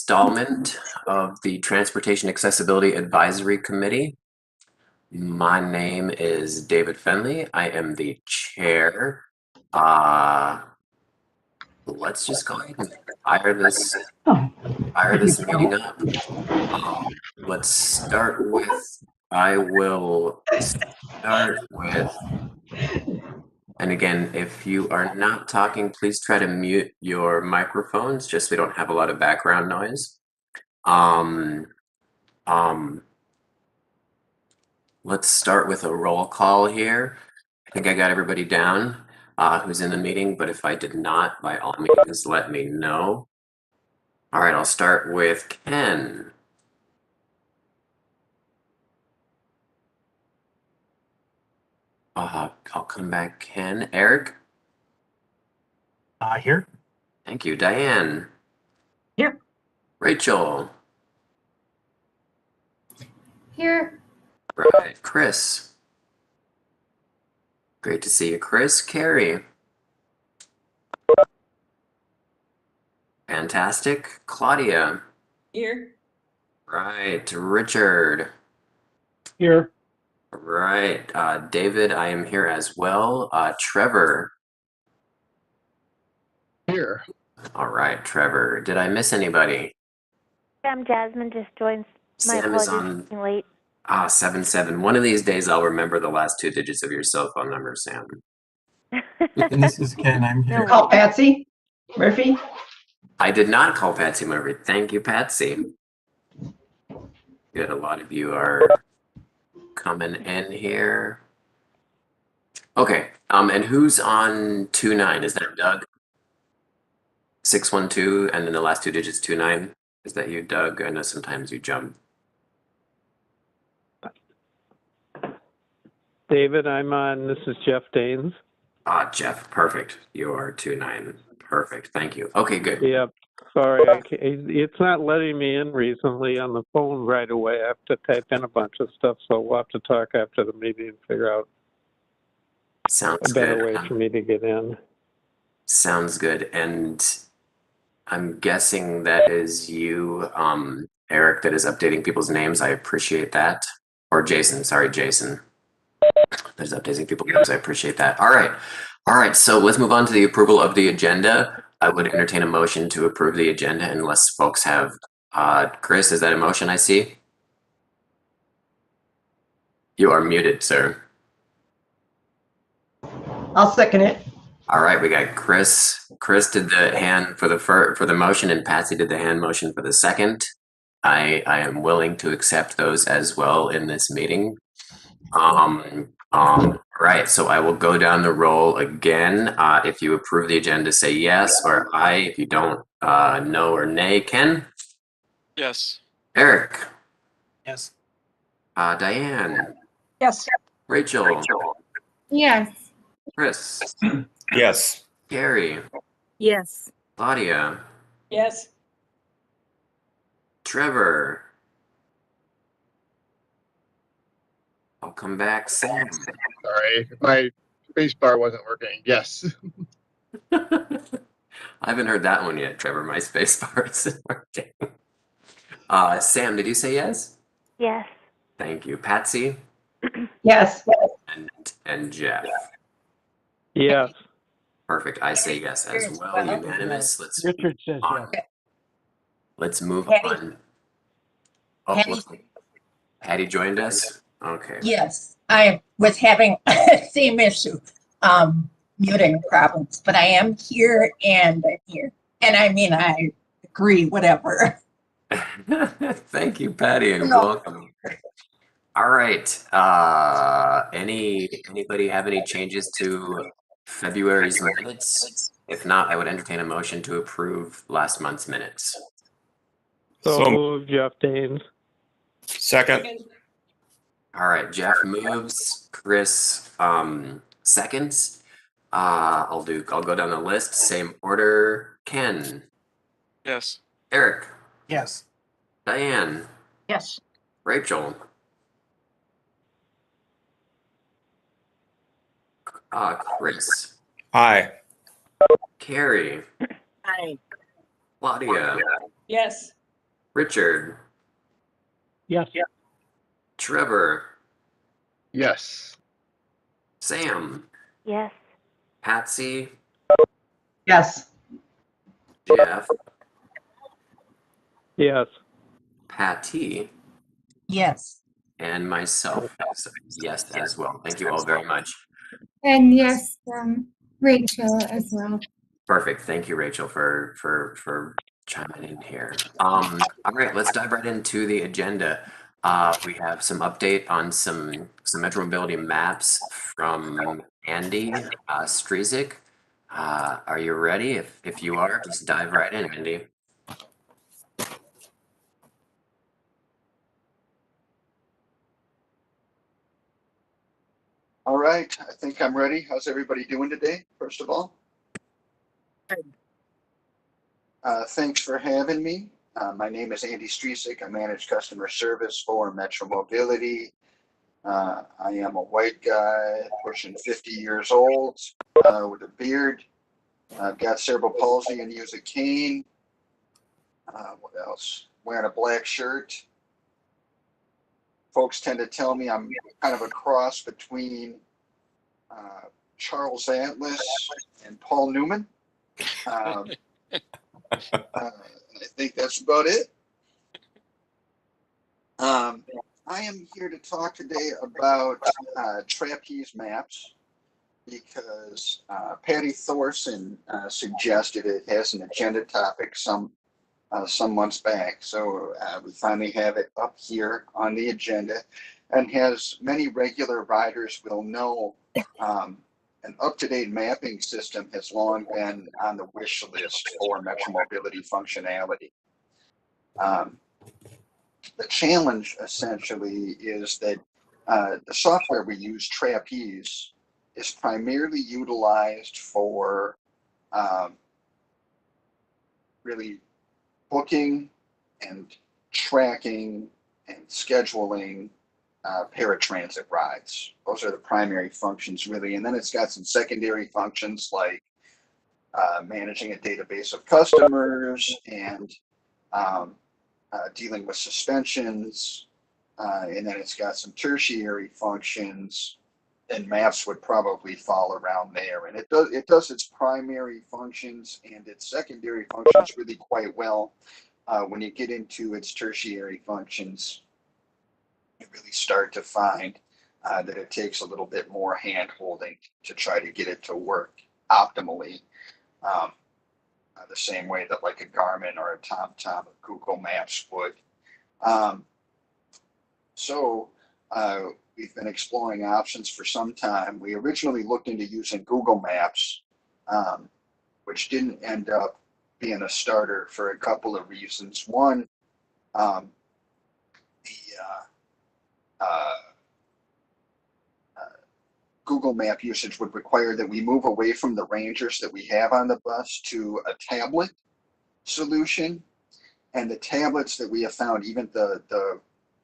installment of the Transportation Accessibility Advisory Committee. My name is David Fenley. I am the chair. Let's just go ahead and fire this meeting up. Let's start with, I will start with, and again, if you are not talking, please try to mute your microphones just so we don't have a lot of background noise. Let's start with a roll call here. I think I got everybody down who's in the meeting, but if I did not, by all means, let me know. All right, I'll start with Ken. I'll come back, Ken. Eric? Here. Thank you. Diane? Here. Rachel? Here. Right. Chris? Great to see you, Chris. Carrie? Fantastic. Claudia? Here. Right. Richard? Here. Right. David, I am here as well. Trevor? Here. All right, Trevor. Did I miss anybody? Sam Jasmine just joined. My Sam is apologies for being late. 77. One of these days I'll remember the last 2 digits of your cell phone number, Sam. And this is Ken. I'm here. Call Patsy Murphy. I did not call Patsy Murphy. Thank you, Patsy. Good. A lot of you are coming in here. Okay. And who's on 29? Is that Doug? 612, and then the last 2 digits 29. Is that you, Doug? I know sometimes you jump. David, I'm on. This is Jeff Danes. Jeff, perfect. You are 29. Perfect. Thank you. Okay, good. Yep. Sorry, it's not letting me in recently on the phone right away. I have to type in a bunch of stuff, so we'll have to talk after the meeting and figure out Sounds a better good. way for me to get in. Sounds good. And I'm guessing that is you, Eric, that is updating people's names. I appreciate that. Or Jason. Sorry, Jason. That is updating people's names. I appreciate that. All right. All right. So let's move on to the approval of the agenda. I would entertain a motion to approve the agenda unless folks have, Chris, is that a motion I see? You are muted, sir. I'll second it. All right, we got Chris. Chris did the hand for the motion, and Patsy did the hand motion for the second. I am willing to accept those as well in this meeting. Right, so I will go down the roll again. If you approve the agenda, say yes or aye. If you don't, no or nay. Ken? Yes. Eric? Yes. Diane? Yes. Rachel? Yes. Chris? Yes. Carrie? Yes. Claudia? Yes. Trevor? I'll come back. Sam? Sorry, my space bar wasn't working. Yes. I haven't heard that one yet, Trevor. My space bar isn't working. Sam, did you say yes? Yes. Thank you. Patsy? Yes. And Jeff? Yes. Perfect. I say yes as well. Unanimous. Let's Richard says on. yes. Let's move Patty. on. Oh, Patty. look. Patty joined us? Okay. Yes, I was having same issue, muting problems, but I am here and I'm here. And I mean, I agree, whatever. Thank you, Patty, and No. welcome. All right. Anybody have any changes to February's minutes? If not, I would entertain a motion to approve last month's minutes. So move, Jeff Danes. Second. All right, Jeff moves. Chris seconds. I'll go down the list, same order. Ken. Yes. Eric. Yes. Diane. Yes. Rachel. Chris. Aye. Carrie. Aye. Claudia. Yes. Richard, Yes. Trevor, Yes. Sam, Yes. Patsy, Yes. Jeff, Yes. Patty, Yes. and myself. So, yes, as well. Thank you all very much. And yes, Rachel as well. Perfect. Thank you, Rachel, for chiming in here. All right, let's dive right into the agenda. We have some update on some metro mobility maps from Andy Streasick. Are you ready? If you are, just dive right in, Andy. All right, I think I'm ready. How's everybody doing today, first of all? Thanks for having me. My name is Andy Streasick. I manage customer service for Metro Mobility. I am a white guy, pushing 50 years old, with a beard. I've got cerebral palsy and use a cane. What else? Wearing a black shirt. Folks tend to tell me I'm kind of a cross between Charles Atlas and Paul Newman. I think that's about it. I am here to talk today about trapeze maps because Patty Thorson suggested it as an agenda topic some months back. So we finally have it up here on the agenda, and as many regular riders will know, an up-to-date mapping system has long been on the wish list for Metro Mobility functionality. The challenge essentially is that the software we use, Trapeze, is primarily utilized for really booking and tracking and scheduling paratransit rides. Those are the primary functions, really. And then it's got some secondary functions like managing a database of customers and dealing with suspensions. And then it's got some tertiary functions, and maps would probably fall around there. And it does its primary functions and its secondary functions really quite well. When you get into its tertiary functions, you really start to find that it takes a little bit more hand holding to try to get it to work optimally, the same way that like a Garmin or a TomTom or Google Maps would. So we've been exploring options for some time. We originally looked into using Google Maps, which didn't end up being a starter for a couple of reasons. One, Google Map usage would require that we move away from the rangers that we have on the bus to a tablet solution. And the tablets that we have found, even the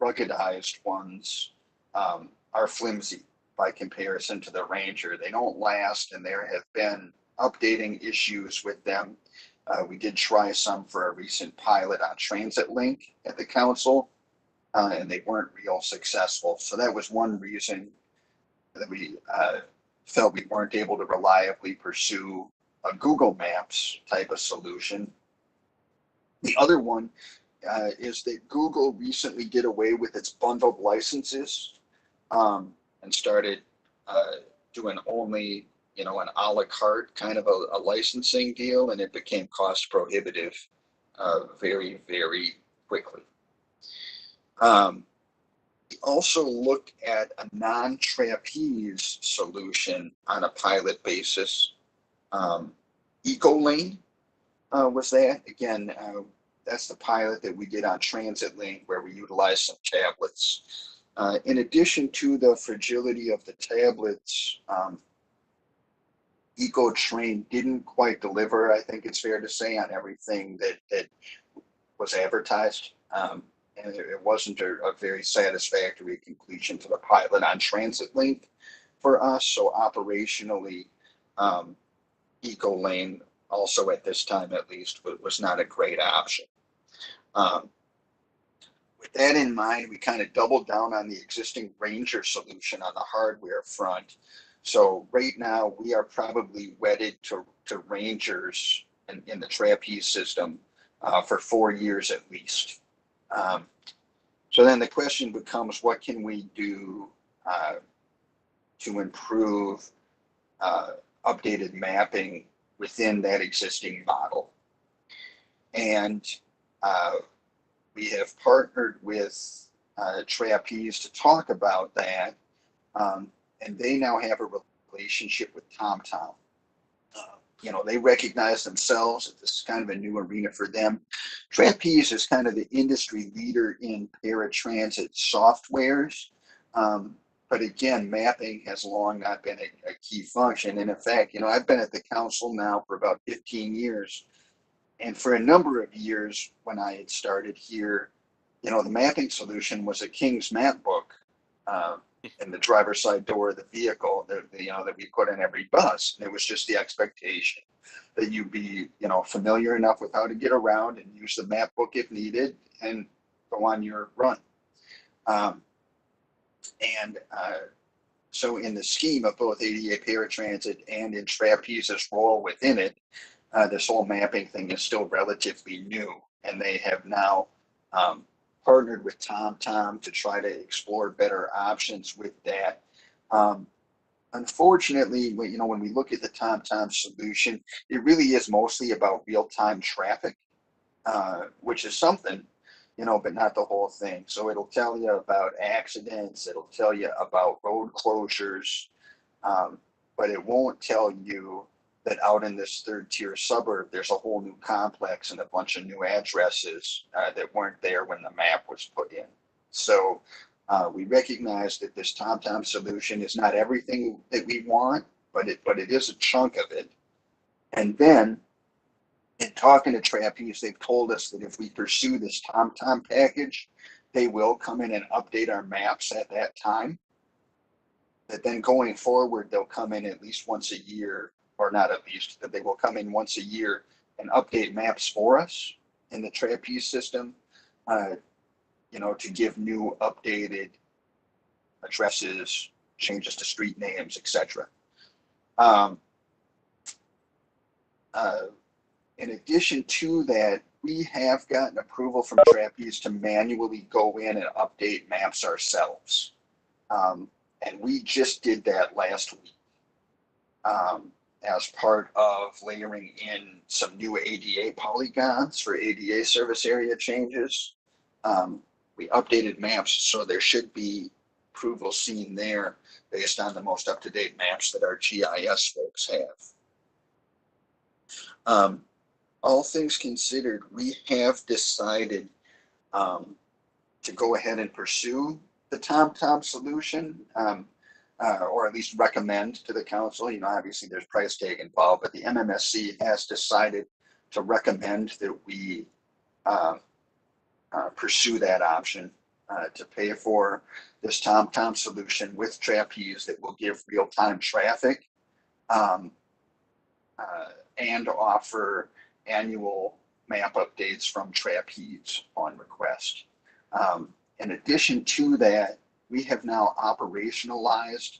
ruggedized ones, are flimsy by comparison to the Ranger. They don't last, and there have been updating issues with them. We did try some for a recent pilot on Transit Link at the council, and they weren't real successful. So that was one reason that we felt we weren't able to reliably pursue a Google Maps type of solution. The other one is that Google recently did away with its bundled licenses and started doing only, an a la carte kind of a licensing deal, and it became cost prohibitive very, very quickly. We also looked at a non-trapeze solution on a pilot basis. EcoLane was that. Again, that's the pilot that we did on Transit Link, where we utilized some tablets. In addition to the fragility of the tablets, EcoTrain didn't quite deliver, I think it's fair to say, on everything that was advertised. And it wasn't a very satisfactory conclusion to the pilot on Transit Link for us. So operationally, EcoLane, also at this time at least, was not a great option. that in mind, we kind of doubled down on the existing Ranger solution on the hardware front. So right now we are probably wedded to Rangers in the trapeze system for 4 years at least. So then the question becomes, what can we do to improve updated mapping within that existing model? And we have partnered with Trapeze to talk about that, and they now have a relationship with TomTom. You know, they recognize themselves that this is kind of a new arena for them. Trapeze is kind of the industry leader in paratransit softwares. But again, mapping has long not been a key function. And in fact, you know, I've been at the council now for about 15 years. And for a number of years when I had started here, you know, the mapping solution was a King's map book in the driver's side door of the vehicle that, you know, that we put in every bus. And it was just the expectation that you be, you know, familiar enough with how to get around and use the map book if needed and go on your run. So in the scheme of both ADA Paratransit and in Trapeze's role within it, this whole mapping thing is still relatively new, and they have now partnered with TomTom to try to explore better options with that. Unfortunately, you know, when we look at the TomTom solution, it really is mostly about real-time traffic, which is something, you know, but not the whole thing. So it'll tell you about accidents, it'll tell you about road closures, but it won't tell you that out in this third tier suburb, there's a whole new complex and a bunch of new addresses that weren't there when the map was put in. So we recognize that this TomTom solution is not everything that we want, but it is a chunk of it. And then in talking to Trapeze, they've told us that if we pursue this TomTom package, they will come in and update our maps at that time. That then going forward, they'll come in at least once a year, or not at least, that they will come in once a year and update maps for us in the Trapeze system, you know, to give new updated addresses, changes to street names, etc. In addition to that, we have gotten approval from Trapeze to manually go in and update maps ourselves. And we just did that last week as part of layering in some new ADA polygons for ADA service area changes. We updated maps, so there should be approval seen there based on the most up-to-date maps that our GIS folks have. All things considered, we have decided to go ahead and pursue the TomTom solution, or at least recommend to the council. You know, obviously there's price tag involved, but the MMSC has decided to recommend that we pursue that option to pay for this TomTom solution with Trapeze that will give real-time traffic and offer annual map updates from Trapeze on request. In addition to that, we have now operationalized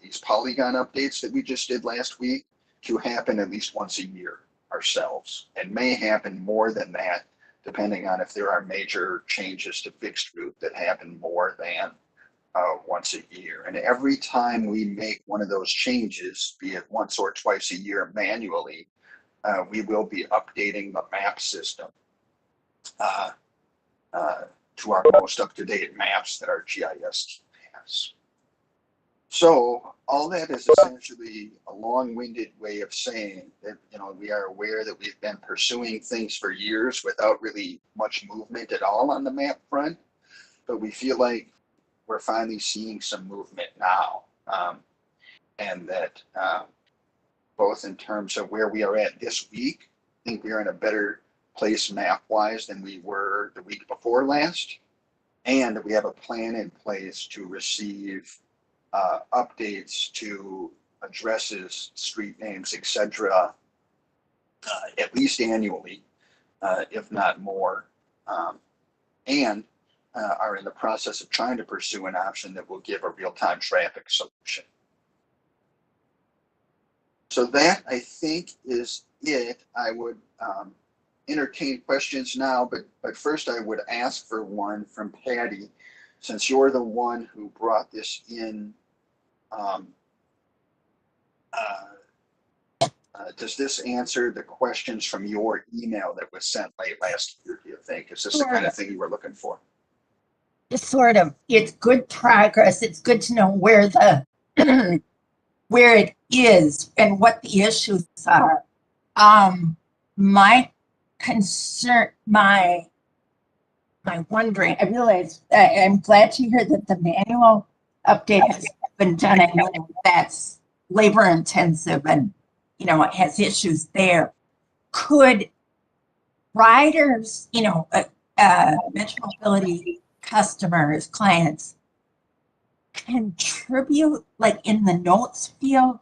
these polygon updates that we just did last week to happen at least once a year ourselves, and may happen more than that depending on if there are major changes to fixed route that happen more than once a year. And every time we make one of those changes, be it once or twice a year manually, we will be updating the map system to our most up-to-date maps that our GIS has. So all that is essentially a long-winded way of saying that, you know, we are aware that we've been pursuing things for years without really much movement at all on the map front, but we feel like we're finally seeing some movement now, and that both in terms of where we are at this week, I think we're in a better place map-wise than we were the week before last, and we have a plan in place to receive updates to addresses, street names, etc., at least annually, if not more, and are in the process of trying to pursue an option that will give a real-time traffic solution. So that, I think, is it. I would entertain questions now, but first I would ask for one from Patty, since you're the one who brought this in. Does this answer the questions from your email that was sent late last year, do you think? Is this the kind of thing you were looking for? Sort of. It's good progress. It's good to know where the where it is and what the issues are. My concern, my wondering, I realize I'm glad to hear that the manual update has been done. I know that's labor intensive and, you know, it has issues there. Could riders, you know, Metropolitan customers, clients, contribute like in the notes field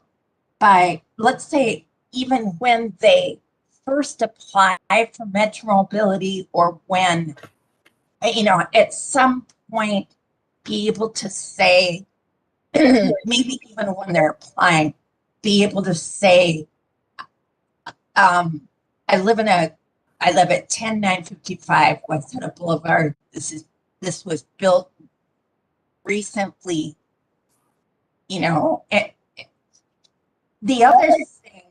by, let's say, even when they first apply for Metropolitan, or when, you know, at some point be able to say, maybe even when they're applying, be able to say, I live at 10955 Western Boulevard. This was built recently, you know. The other thing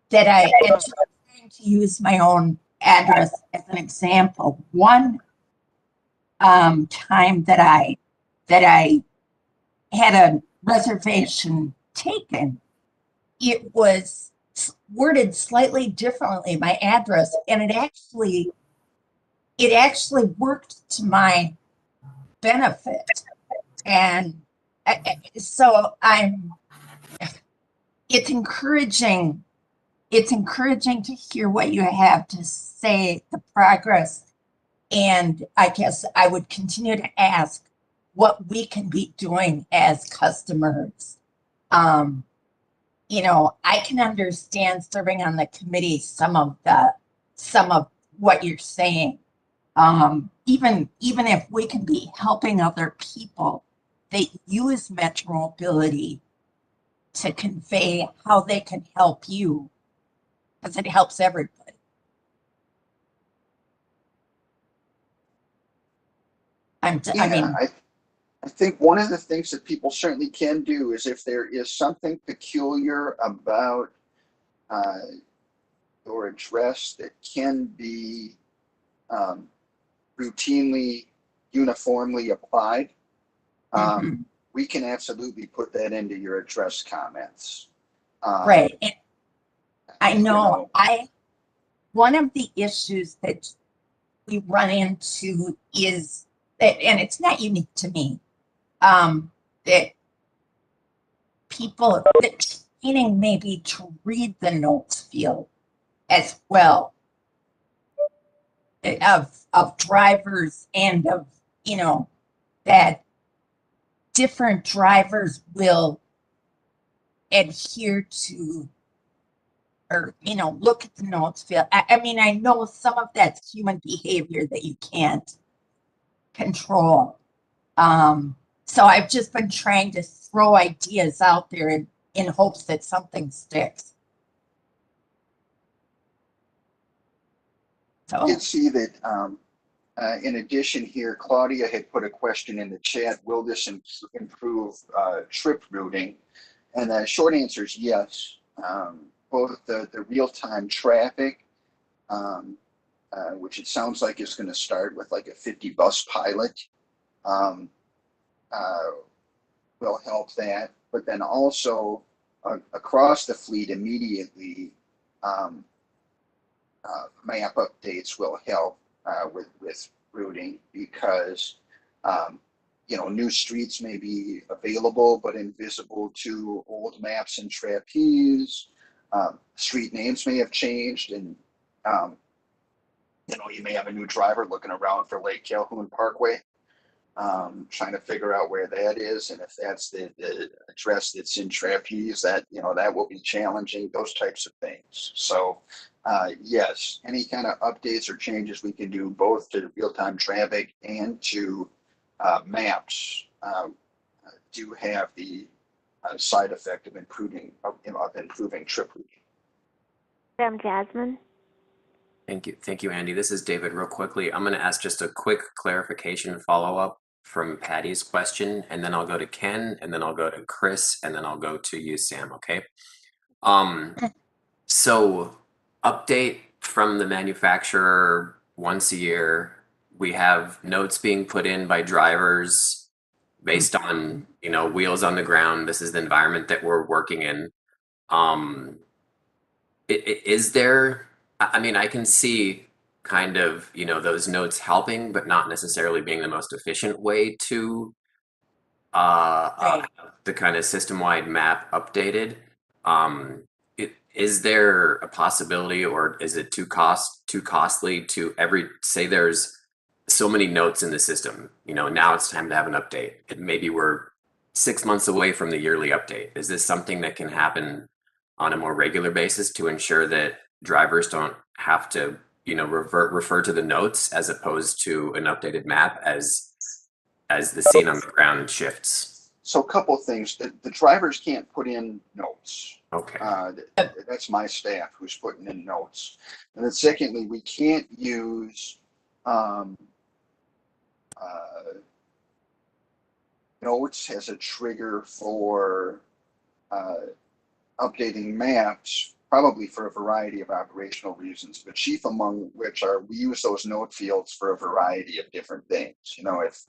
that I am trying to use my own address as an example. One time that I had a reservation taken, it was worded slightly differently, my address, and it actually worked to my benefit. And so it's encouraging to hear what you have to say, the progress. And I guess I would continue to ask what we can be doing as customers. You know, I can understand serving on the committee some of what you're saying. Even if we can be helping other people that use Metropolitan to convey how they can help you, because it helps everybody. I think one of the things that people certainly can do is, if there is something peculiar about your address that can be routinely, uniformly applied, we can absolutely put that into your address comments. Right. And I know, one of the issues that we run into is that, and it's not unique to me, that people, that training maybe to read the notes field as well, of drivers, and of, you know, that different drivers will adhere to, or, you know, look at the notes field. I mean, I know some of that's human behavior that you can't control. So I've just been trying to throw ideas out there in hopes that something sticks. So I did see that in addition here, Claudia had put a question in the chat: will this improve trip routing? And the short answer is yes. Both the real-time traffic, which it sounds like is going to start with like a 50 bus pilot, will help that. But then also across the fleet immediately, map updates will help with routing, because you know, new streets may be available but invisible to old maps and trapeze. Street names may have changed, and you know, you may have a new driver looking around for Lake Calhoun Parkway. trying to figure out where that is. And if that's the address that's in trapeze, that, that will be challenging, those types of things. So yes, any kind of updates or changes we can do both to real-time traffic and to maps do have the side effect of improving trip routing. Madam Jasmine? Thank you, Andy. This is David. Real quickly, I'm going to ask just a quick clarification follow-up from Patty's question, and then I'll go to Ken, and then I'll go to Chris, and then I'll go to you, Sam. Okay. So update from the manufacturer once a year. We have notes being put in by drivers based on, wheels on the ground. This is the environment that we're working in. Is there, I mean, I can see kind of, those notes helping, but not necessarily being the most efficient way to the kind of system-wide map updated. Is there a possibility, or is it too costly to say there's so many notes in the system, now it's time to have an update, and maybe we're 6 months away from the yearly update. Is this something that can happen on a more regular basis to ensure that drivers don't have to, refer to the notes as opposed to an updated map as the scene on the ground shifts? So a couple of things. The drivers can't put in notes. Okay. That's my staff who's putting in notes. And then secondly, we can't use notes as a trigger for updating maps, probably for a variety of operational reasons, but chief among which are we use those note fields for a variety of different things. If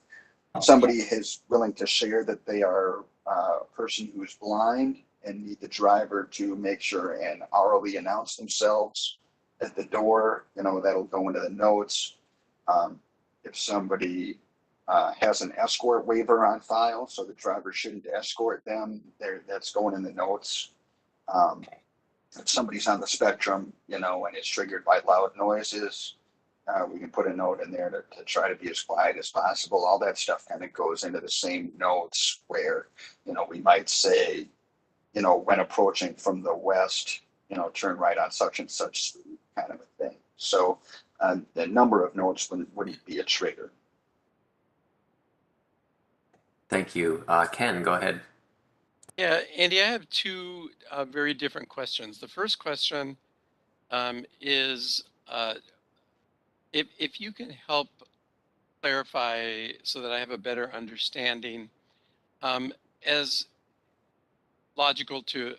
somebody is willing to share that they are a person who's blind and need the driver to make sure and orally announce themselves at the door, that'll go into the notes. If somebody has an escort waiver on file, so the driver shouldn't escort them, that's going in the notes. If somebody's on the spectrum, and it's triggered by loud noises, we can put a note in there to try to be as quiet as possible. All that stuff kind of goes into the same notes where, we might say, when approaching from the west, turn right on such and such street, kind of a thing. So the number of notes wouldn't be a trigger. Thank you. Ken, go ahead. Yeah, Andy, I have two very different questions. The first question is if you can help clarify so that I have a better understanding, as logical to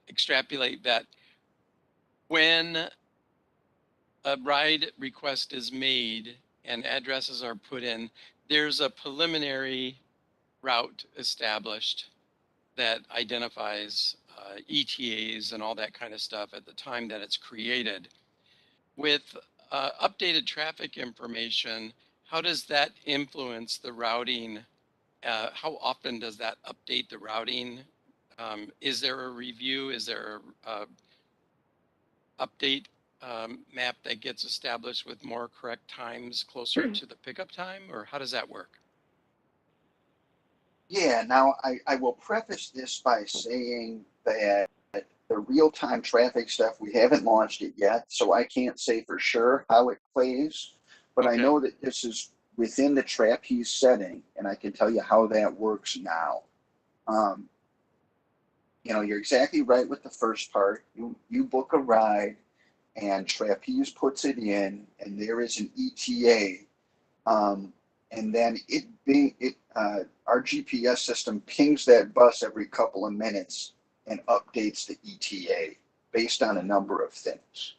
extrapolate that when a ride request is made and addresses are put in, there's a preliminary route established that identifies ETAs and all that kind of stuff at the time that it's created. With updated traffic information, how does that influence the routing? How often does that update the routing? Is there a review? Is there a update map that gets established with more correct times closer to the pickup time, or how does that work? Yeah, now I will preface this by saying that the real-time traffic stuff, we haven't launched it yet, so I can't say for sure how it plays, but I know that this is within the trapeze setting, and I can tell you how that works now. You're exactly right with the first part. You book a ride, and trapeze puts it in, and there is an ETA, and then our GPS system pings that bus every couple of minutes and updates the ETA based on a number of things.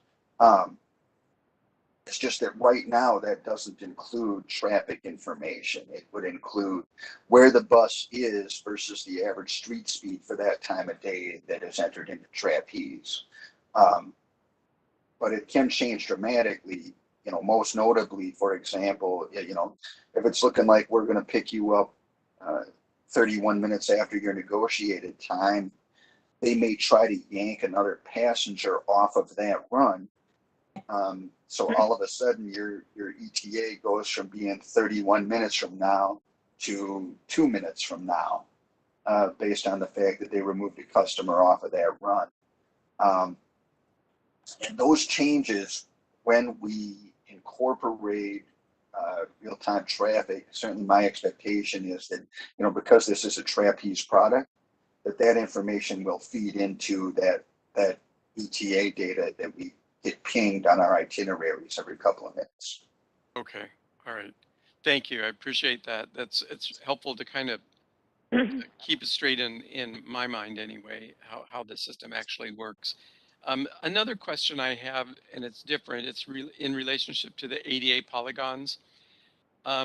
It's just that right now that doesn't include traffic information. It would include where the bus is versus the average street speed for that time of day that is entered into trapeze. But it can change dramatically. Most notably, for example, if it's looking like we're going to pick you up 31 minutes after your negotiated time, they may try to yank another passenger off of that run So all of a sudden your ETA goes from being 31 minutes from now to 2 minutes from now, based on the fact that they removed a customer off of that run. And those changes, when we incorporate real-time traffic, certainly my expectation is that, because this is a trapeze product, that information will feed into that ETA data that we get pinged on our itineraries every couple of minutes. Okay, all right. Thank you. I appreciate that. It's helpful to kind of keep it straight in my mind anyway, how the system actually works. Another question I have, and it's different, it's in relationship to the ADA polygons.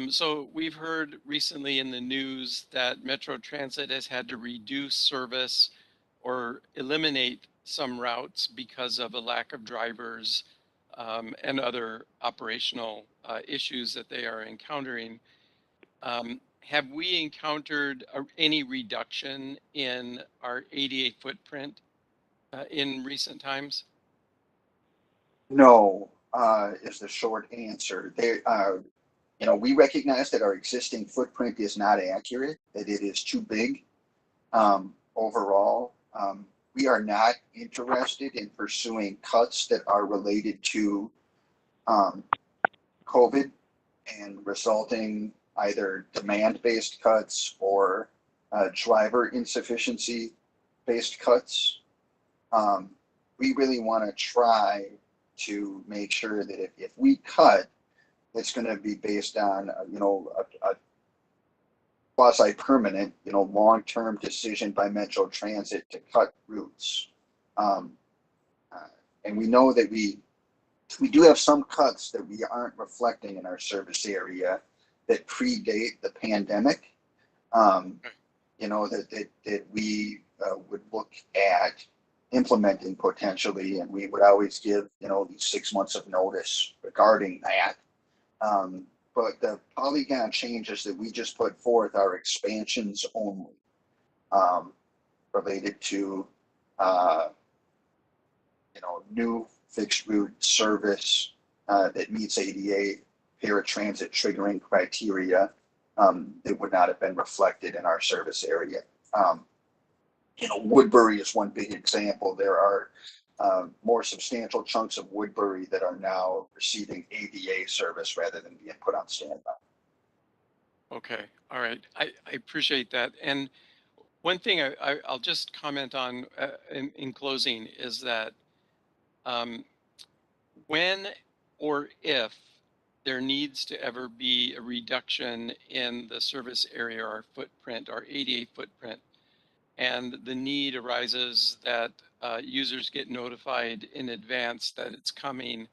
So we've heard recently in the news that Metro Transit has had to reduce service or eliminate some routes because of a lack of drivers and other operational issues that they are encountering. Have we encountered any reduction in our ADA footprint in recent times? No, is the short answer. We recognize that our existing footprint is not accurate, that it is too big overall. We are not interested in pursuing cuts that are related to COVID and resulting either demand-based cuts or driver insufficiency-based cuts. We really want to try to make sure that if we cut, it's going to be based on a quasi-permanent, long-term decision by Metro Transit to cut routes. And we know that we do have some cuts that we aren't reflecting in our service area that predate the pandemic. That we would look at implementing potentially, and we would always give these 6 months of notice regarding that. But the polygon changes that we just put forth are expansions only, related to new fixed route service that meets ADA paratransit triggering criteria that would not have been reflected in our service area. Woodbury is one big example. There are more substantial chunks of Woodbury that are now receiving ADA service rather than being put on standby. Okay, all right. I appreciate that. And one thing I'll just comment on in closing is that when or if there needs to ever be a reduction in the service area or our footprint, our ADA footprint, and the need arises that users get notified in advance that it's coming,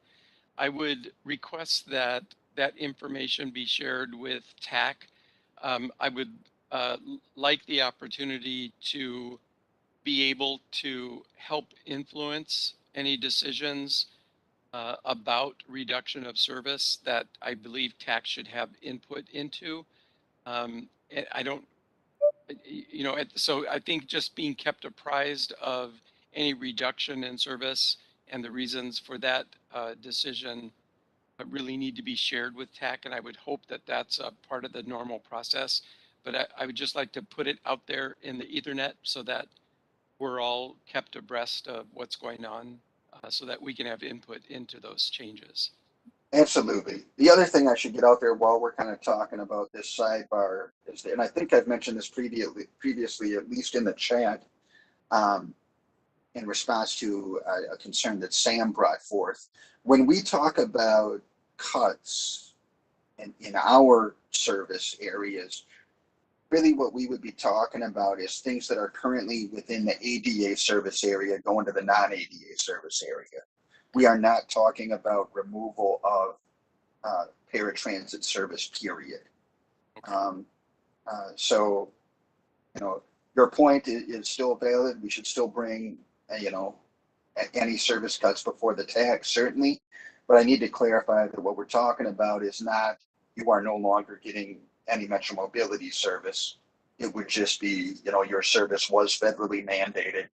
I would request that that information be shared with TAAC. I would like the opportunity to be able to help influence any decisions about reduction of service that I believe TAAC should have input into. I don't, so I think just being kept apprised of any reduction in service and the reasons for that decision really need to be shared with TAAC, and I would hope that that's a part of the normal process. But I would just like to put it out there in the Ethernet so that we're all kept abreast of what's going on, so that we can have input into those changes. Absolutely. The other thing I should get out there while we're kind of talking about this sidebar is that, and I think I've mentioned this previously, at least in the chat, in response to a concern that Sam brought forth. When we talk about cuts in our service areas, really what we would be talking about is things that are currently within the ADA service area going to the non-ADA service area. We are not talking about removal of paratransit service, period. So, your point is still valid. We should still bring, any service cuts before the TAAC, certainly. But I need to clarify that what we're talking about is not you are no longer getting any Metro Mobility service. It would just be, your service was federally mandated.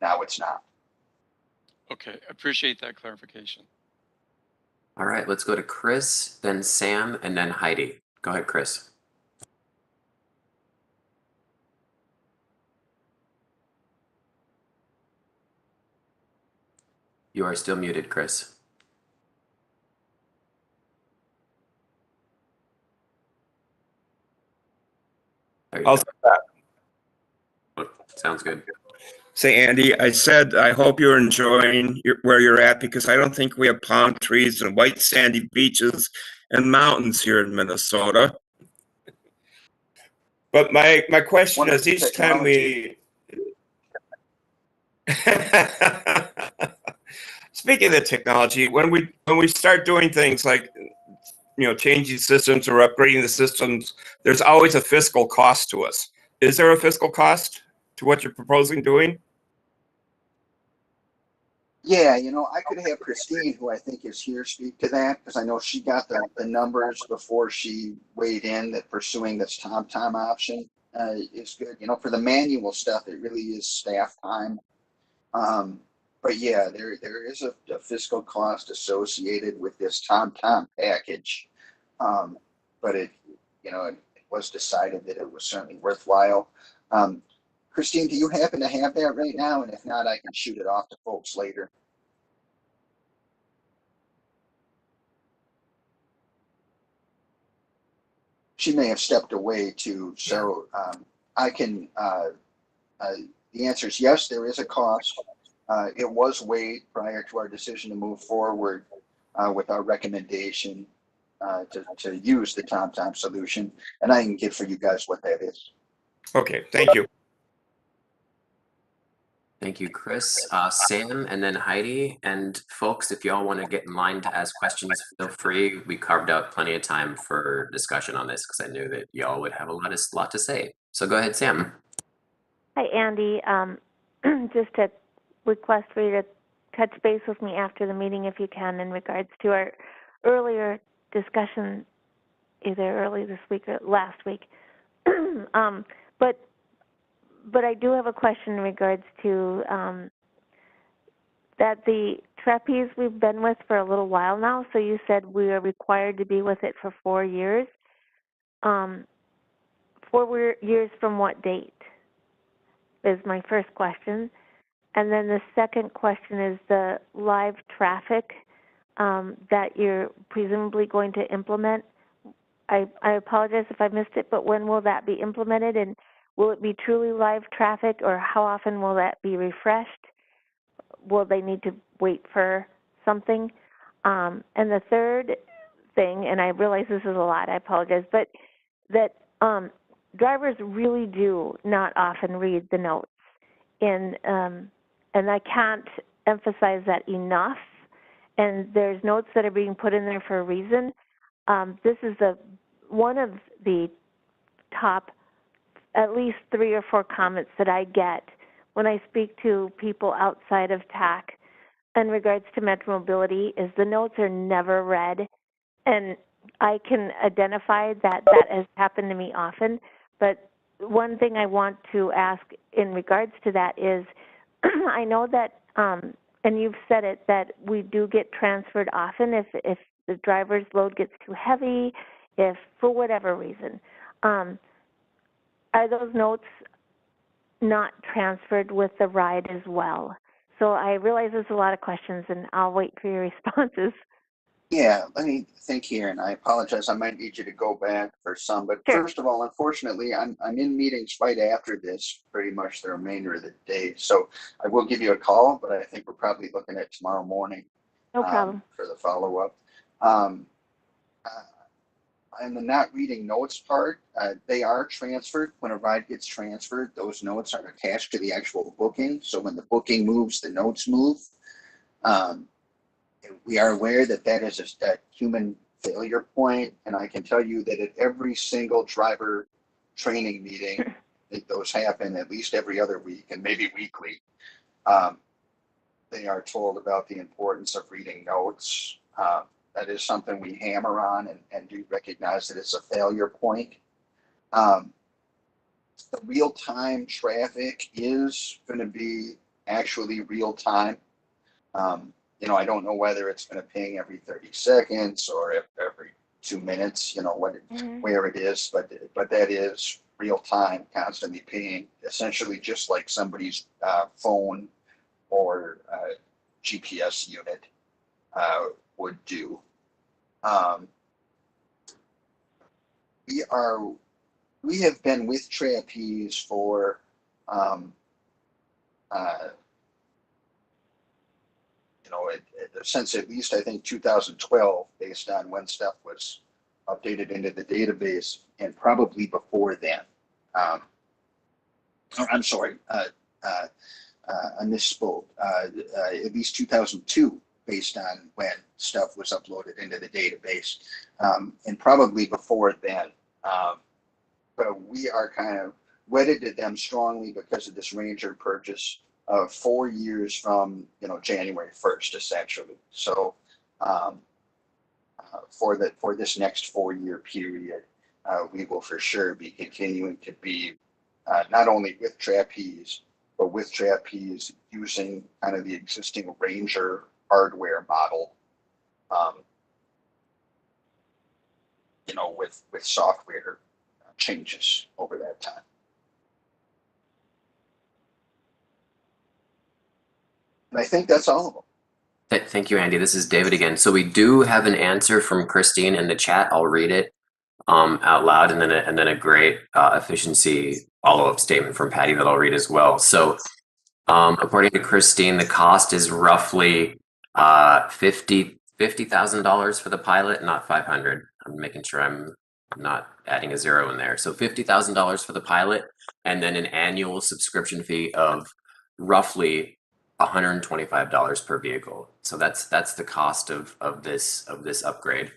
Now it's not. Okay, appreciate that clarification. All right, let's go to Chris, then Sam, and then Heidi. Go ahead, Chris. You are still muted, Chris. There you I'll go. say that. Sounds good. Say, Andy, I said I hope you're enjoying where you're at, because I don't think we have palm trees and white sandy beaches and mountains here in Minnesota. But my question is, Wonderful each time technology. we speaking of the technology, when we start doing things like, you know, changing systems or upgrading the systems, there's always a fiscal cost to us. Is there a fiscal cost to what you're proposing doing? Yeah, you know, I could have Christine, who I think is here, speak to that, because I know she got the numbers before she weighed in that pursuing this TomTom option is good. You know, for the manual stuff, it really is staff time. But yeah, there is a fiscal cost associated with this TomTom package. But it, you know, it was decided that it was certainly worthwhile. Christine, do you happen to have that right now? And if not, I can shoot it off to folks later. She may have stepped away too, so I can. The answer is yes. There is a cost. It was weighed prior to our decision to move forward with our recommendation to use the TomTom solution, and I can get for you guys what that is. Okay, thank you. Thank you, Chris. Sam, and then Heidi. And folks, if y'all want to get in line to ask questions, feel free. We carved out plenty of time for discussion on this because I knew that y'all would have a lot to say. So go ahead, Sam. Hi, Andy. Just a request for you to touch base with me after the meeting if you can in regards to our earlier discussion, either early this week or last week. But I do have a question in regards to that the trapeze we've been with for a little while now. So you said we are required to be with it for 4 years. 4 years from what date is my first question. And then the second question is the live traffic that you're presumably going to implement. I apologize if I missed it, but when will that be implemented? And will it be truly live traffic, or how often will that be refreshed? Will they need to wait for something? And the third thing, and I realize this is a lot, I apologize, but that drivers really do not often read the notes. And I can't emphasize that enough. And there's notes that are being put in there for a reason. This is one of the top at least 3 or 4 comments that I get when I speak to people outside of TAAC in regards to Metro Mobility is the notes are never read. And I can identify that has happened to me often. But one thing I want to ask in regards to that is I know that, and you've said it, that we do get transferred often if the driver's load gets too heavy, if for whatever reason. Are those notes not transferred with the ride as well? So I realize there's a lot of questions, and I'll wait for your responses. Yeah, let me think here, and I apologize. I might need you to go back for some, but Sure. First of all, unfortunately, I'm in meetings right after this, pretty much the remainder of the day. So I will give you a call, but I think we're probably looking at tomorrow morning. No problem. For the follow-up. And the not reading notes part, they are transferred. When a ride gets transferred, those notes are attached to the actual booking. So when the booking moves, the notes move. We are aware that that is a human failure point, and I can tell you that at every single driver training meeting, that those happen at least every other week and maybe weekly. They are told about the importance of reading notes. That is something we hammer on and do recognize that it's a failure point. The real-time traffic is going to be actually real-time. You know, I don't know whether it's going to ping every 30 seconds or every 2 minutes, you know, where it is, but that is real time, constantly pinging, essentially just like somebody's phone or GPS unit would do. We have been with trapeze for since at least I think 2012, based on when stuff was updated into the database, and probably before then. I'm sorry, I misspoke. At least 2002, based on when stuff was uploaded into the database, and probably before then. But we are kind of wedded to them strongly because of this Ranger purchase of 4 years from, you know, January 1st, essentially. So for this next 4-year period, we will for sure be continuing to be not only with trapeze, but with trapeze using kind of the existing Ranger hardware model, you know, with software changes over that time. And I think that's all of them. Thank you, Andy. This is David again. So we do have an answer from Christine in the chat. I'll read it out loud, and then a great efficiency follow-up statement from Patty that I'll read as well. So according to Christine, the cost is roughly $50,000 for the pilot, not 500. I'm making sure I'm not adding a zero in there. So $50,000 for the pilot, and then an annual subscription fee of roughly $125 per vehicle. So that's the cost of this upgrade.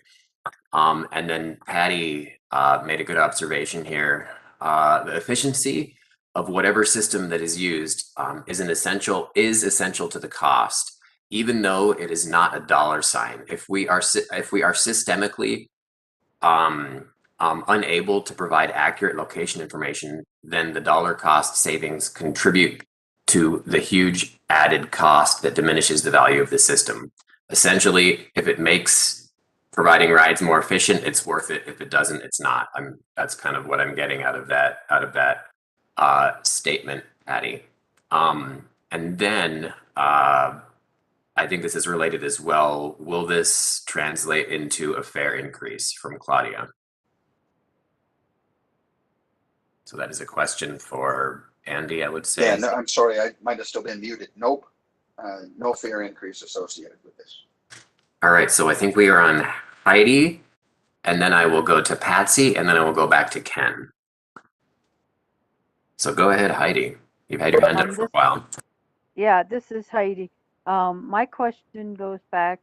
And then Patty made a good observation here. The efficiency of whatever system that is used is essential to the cost, even though it is not a dollar sign. If we are systemically unable to provide accurate location information, then the dollar cost savings contribute to the huge added cost that diminishes the value of the system. Essentially, if it makes providing rides more efficient, it's worth it. If it doesn't, it's not. That's kind of what I'm getting out of that statement, Patty. And then I think this is related as well. Will this translate into a fare increase, from Claudia? So that is a question for Andy, I would say. Yeah, no, I'm sorry, I might have still been muted. Nope, no fare increase associated with this. All right, so I think we are on Heidi, and then I will go to Patsy, and then I will go back to Ken. So go ahead, Heidi. You've had your hand up for a while. Yeah, this is Heidi. My question goes back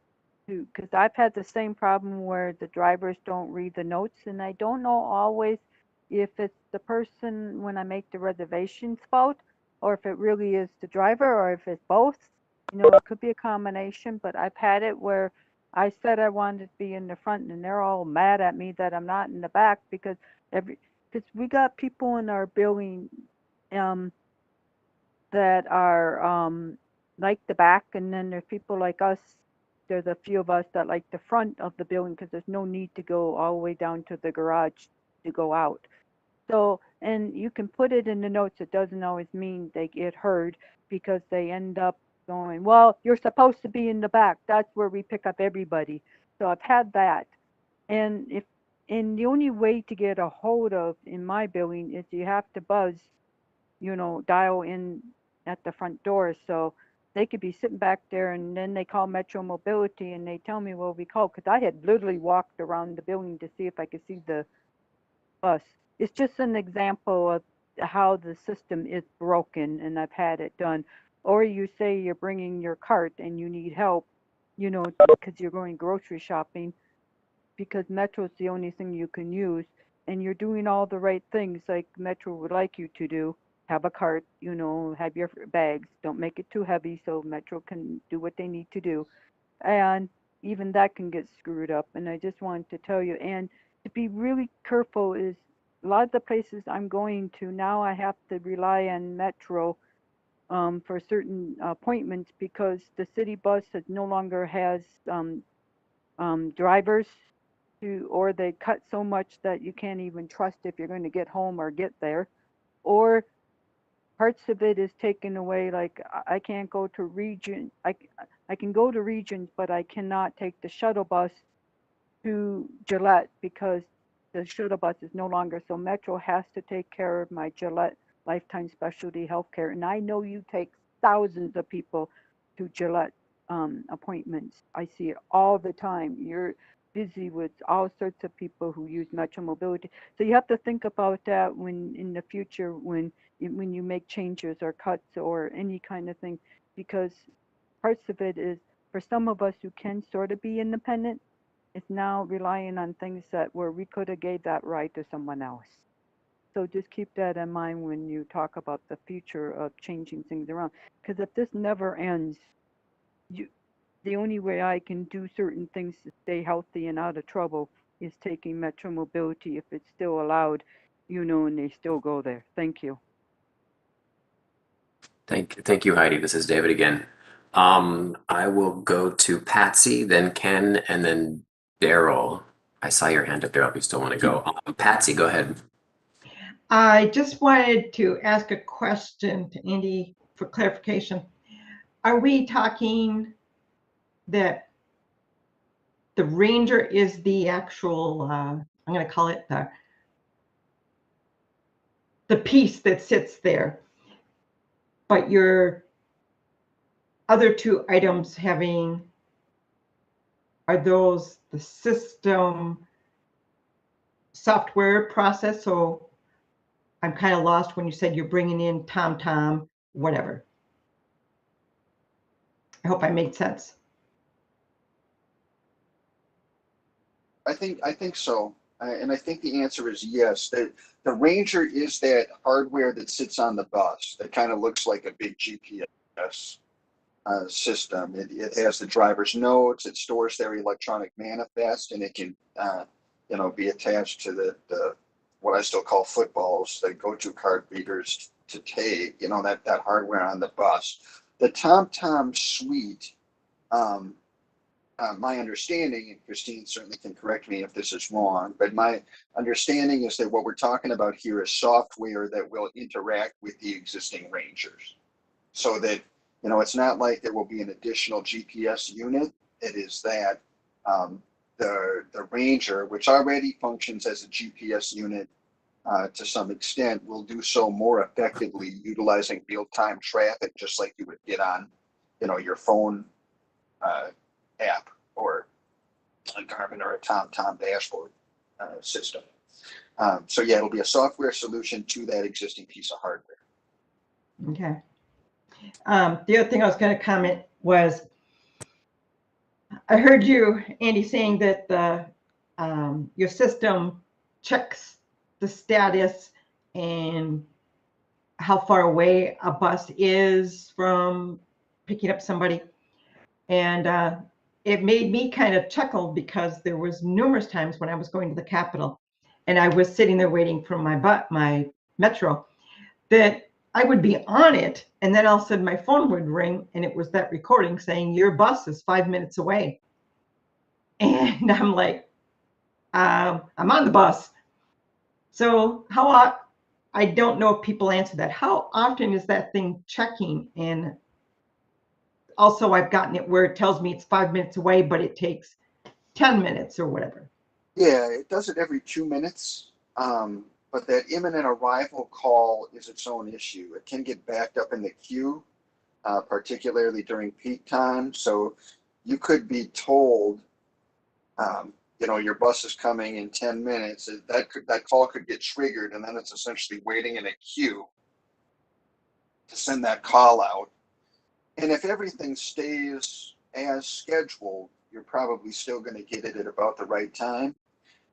to, because I've had the same problem where the drivers don't read the notes, and I don't know always if it's the person when I make the reservation's fault, or if it really is the driver, or if it's both. You know, it could be a combination, but I've had it where I said I wanted to be in the front, and they're all mad at me that I'm not in the back because we got people in our building that are like the back, and then there's people like us. There's a few of us that like the front of the building because there's no need to go all the way down to the garage to go out. So, and you can put it in the notes. It doesn't always mean they get heard because they end up going, well, you're supposed to be in the back. That's where we pick up everybody. So I've had that. And the only way to get a hold of in my building is you have to buzz, you know, dial in at the front door. So they could be sitting back there, and then they call Metro Mobility and they tell me, well, we called, because I had literally walked around the building to see if I could see the bus. It's just an example of how the system is broken, and I've had it done. Or you say you're bringing your cart and you need help, you know, because you're going grocery shopping, because Metro's the only thing you can use, and you're doing all the right things like Metro would like you to do. Have a cart, you know, have your bags, don't make it too heavy so Metro can do what they need to do. And even that can get screwed up. And I just wanted to tell you, and to be really careful is a lot of the places I'm going to now, I have to rely on Metro for certain appointments because the city bus no longer has drivers or they cut so much that you can't even trust if you're going to get home or get there, or parts of it is taken away. Like I can't go to region. I can go to regions, but I cannot take the shuttle bus to Gillette because the shuttle bus is no longer. So Metro has to take care of my Gillette Lifetime Specialty Healthcare, and I know you take thousands of people to Gillette appointments. I see it all the time. You're busy with all sorts of people who use Metro Mobility. So you have to think about that when in the future when you make changes or cuts or any kind of thing, because parts of it is for some of us who can sort of be independent, it's now relying on things that where we could have gave that right to someone else. So just keep that in mind when you talk about the future of changing things around. Because if this never ends, the only way I can do certain things to stay healthy and out of trouble is taking Metro Mobility if it's still allowed, and they still go there. Thank you. Thank you, Heidi. This is David again. I will go to Patsy, then Ken, and then Daryl. I saw your hand up there. If you still want to go, Patsy, go ahead. I just wanted to ask a question to Andy for clarification. Are we talking that the ranger is the actual, I'm going to call it the piece that sits there, but your other two items are those the system software process? So I'm kind of lost when you said you're bringing in TomTom, whatever. I hope I made sense. I think so. And I think the answer is yes. The Ranger is that hardware that sits on the bus that kind of looks like a big GPS system. It has the driver's notes, it stores their electronic manifest, and it can be attached to the what I still call footballs, the go-to card readers to take, that hardware on the bus. The TomTom suite, my understanding, and Christine certainly can correct me if this is wrong, but my understanding is that what we're talking about here is software that will interact with the existing Rangers. So that, it's not like there will be an additional GPS unit. It is that the Ranger, which already functions as a GPS unit to some extent, will do so more effectively utilizing real-time traffic, just like you would get on, your phone app or a Garmin or a TomTom dashboard system. So yeah, it'll be a software solution to that existing piece of hardware. Okay. The other thing I was going to comment was, I heard you, Andy, saying that your system checks the status and how far away a bus is from picking up somebody. And it made me kind of chuckle because there was numerous times when I was going to the Capitol and I was sitting there waiting for my Metro, that I would be on it, and then all of a sudden my phone would ring and it was that recording saying your bus is 5 minutes away. And I'm like, I'm on the bus. So I don't know if people answer that. How often is that thing checking? And also I've gotten it where it tells me it's 5 minutes away, but it takes 10 minutes or whatever. Yeah, it does it every 2 minutes. But that imminent arrival call is its own issue. It can get backed up in the queue, particularly during peak time. So you could be told, your bus is coming in 10 minutes. That call could get triggered, and then it's essentially waiting in a queue to send that call out. And if everything stays as scheduled, you're probably still going to get it at about the right time.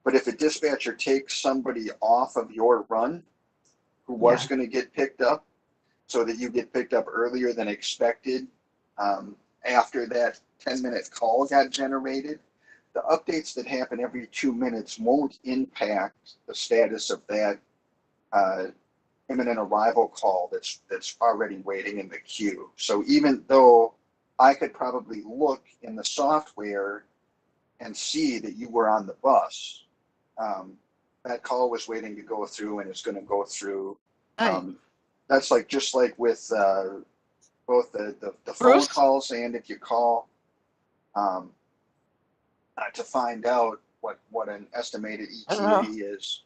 But if a dispatcher takes somebody off of your run who was going to get picked up, so that you get picked up earlier than expected after that 10-minute call got generated, the updates that happen every 2 minutes won't impact the status of that imminent arrival call that's already waiting in the queue. So even though I could probably look in the software and see that you were on the bus, that call was waiting to go through and is going to go through. That's like just like with both the phone Bruce? calls, and if you call to find out what an estimated ETA is,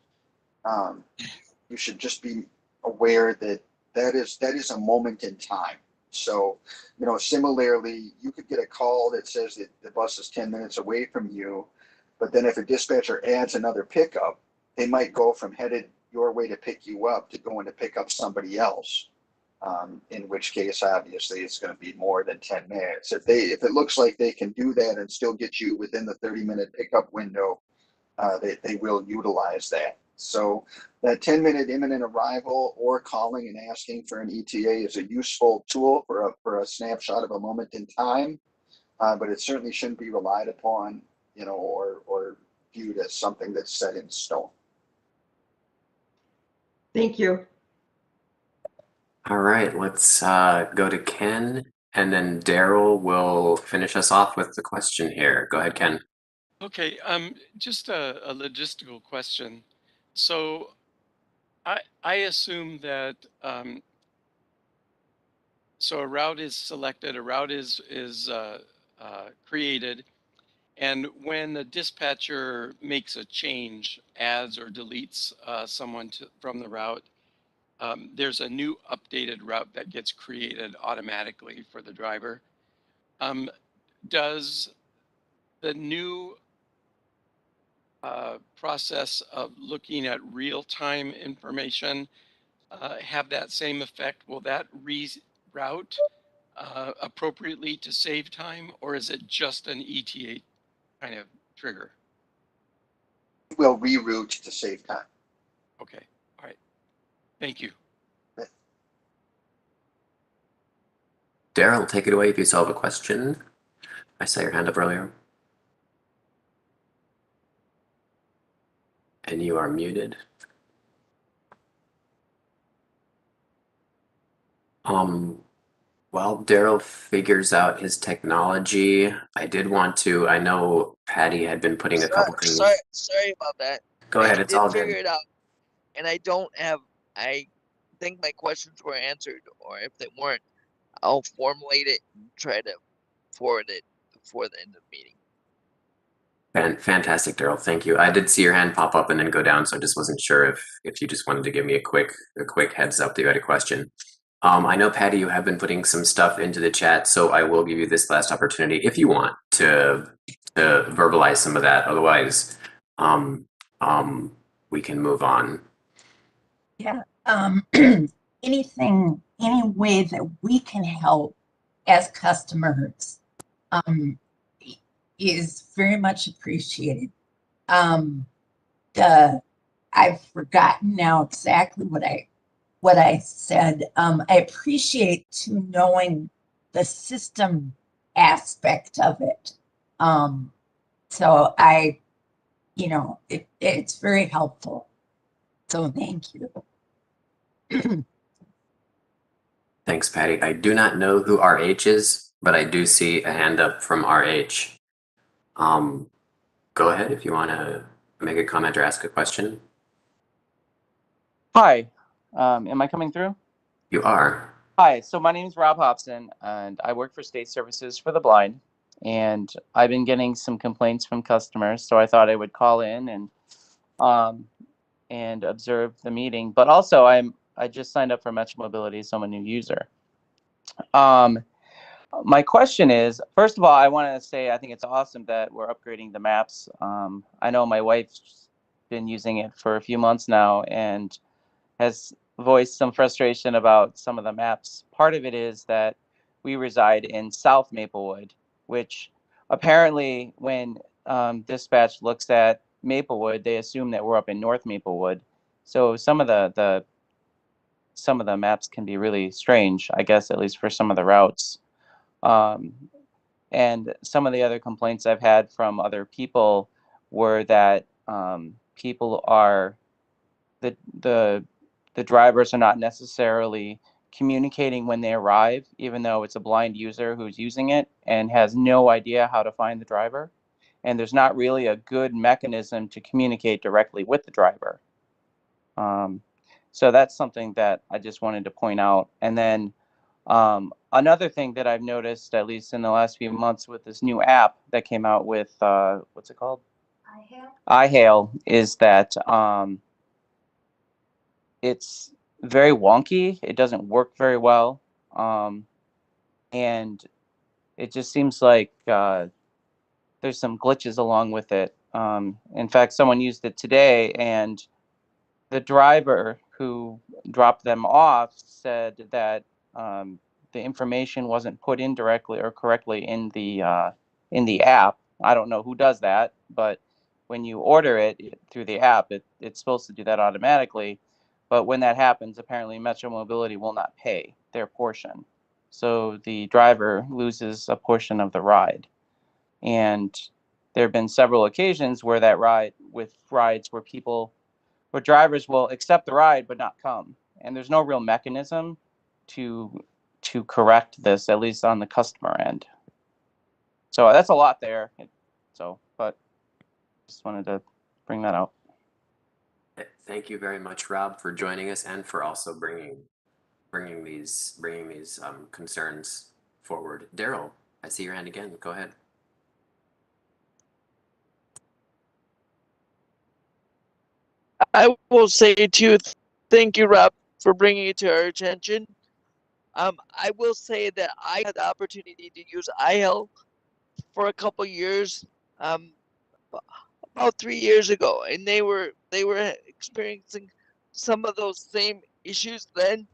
you should just be aware that that is a moment in time. So, you know, similarly, you could get a call that says that the bus is 10 minutes away from you, but then if a dispatcher adds another pickup, they might go from headed your way to pick you up to going to pick up somebody else. In which case, obviously, it's going to be more than 10 minutes. If it looks like they can do that and still get you within the 30-minute pickup window, they will utilize that. So that 10-minute imminent arrival or calling and asking for an ETA is a useful tool for a snapshot of a moment in time, but it certainly shouldn't be relied upon, you know, or viewed as something that's set in stone. Thank you. All right, let's go to Ken, and then Daryl will finish us off with the question here. Go ahead, Ken. Okay, just a logistical question. So I assume that so a route is selected, a route is created, and when the dispatcher makes a change, adds or deletes someone from the route, there's a new updated route that gets created automatically for the driver. Does the new process of looking at real-time information have that same effect? Will that reroute appropriately to save time, or is it just an ETA kind of trigger? We'll reroute to save time. Okay, all right. Thank you. Daryl, take it away if you still have a question. I saw your hand up earlier. And you are muted. While Daryl figures out his technology, I did want to, I know Patty had been putting a couple things. Sorry about that. Go ahead, it's all figure good. it out, and I think my questions were answered, or if they weren't, I'll formulate it and try to forward it before the end of the meeting. Fantastic, Daryl. Thank you. I did see your hand pop up and then go down, so I just wasn't sure if you just wanted to give me a quick heads up that you had a question. I know, Patty, you have been putting some stuff into the chat, so I will give you this last opportunity if you want to verbalize some of that. Otherwise, we can move on. Yeah. Anything, any way that we can help as customers is very much appreciated. I've forgotten now exactly what I said. I appreciate to knowing the system aspect of it. So it's very helpful. So thank you. Thanks, Patty. I do not know who RH is, but I do see a hand up from RH. Go ahead if you want to make a comment or ask a question. Hi, am I coming through? You are. Hi, so my name is Rob Hobson, and I work for State Services for the Blind, and I've been getting some complaints from customers, so I thought I would call in and observe the meeting. But also, I just signed up for Metro Mobility, so I'm a new user. My question is, first of all, I want to say I think it's awesome that we're upgrading the maps. I know my wife's been using it for a few months now and has voiced some frustration about some of the maps. Part of it is that we reside in South Maplewood, which apparently when dispatch looks at Maplewood, they assume that we're up in North Maplewood. So some of the maps can be really strange, I guess, at least for some of the routes. And some of the other complaints I've had from other people were that people are the the drivers are not necessarily communicating when they arrive, even though it's a blind user who's using it and has no idea how to find the driver. And there's not really a good mechanism to communicate directly with the driver. So that's something that I just wanted to point out. And then another thing that I've noticed, at least in the last few months, with this new app that came out with, what's it called? iHail, is that it's very wonky. It doesn't work very well. And it just seems like there's some glitches along with it. In fact, someone used it today, and the driver who dropped them off said that the information wasn't put in directly or correctly in the app. I don't know who does that, but when you order it through the app, it's supposed to do that automatically. But when that happens, apparently Metro Mobility will not pay their portion. So the driver loses a portion of the ride. And there have been several occasions where rides where drivers will accept the ride but not come. And there's no real mechanism to correct this, at least on the customer end. So that's a lot there. But just wanted to bring that out. Thank you very much, Rob, for joining us and for also bringing these concerns forward. Daryl, I see your hand again. Go ahead. I will say too, thank you, Rob, for bringing it to our attention. I will say that I had the opportunity to use iHealth for a couple years, about 3 years ago, and they were experiencing some of those same issues then.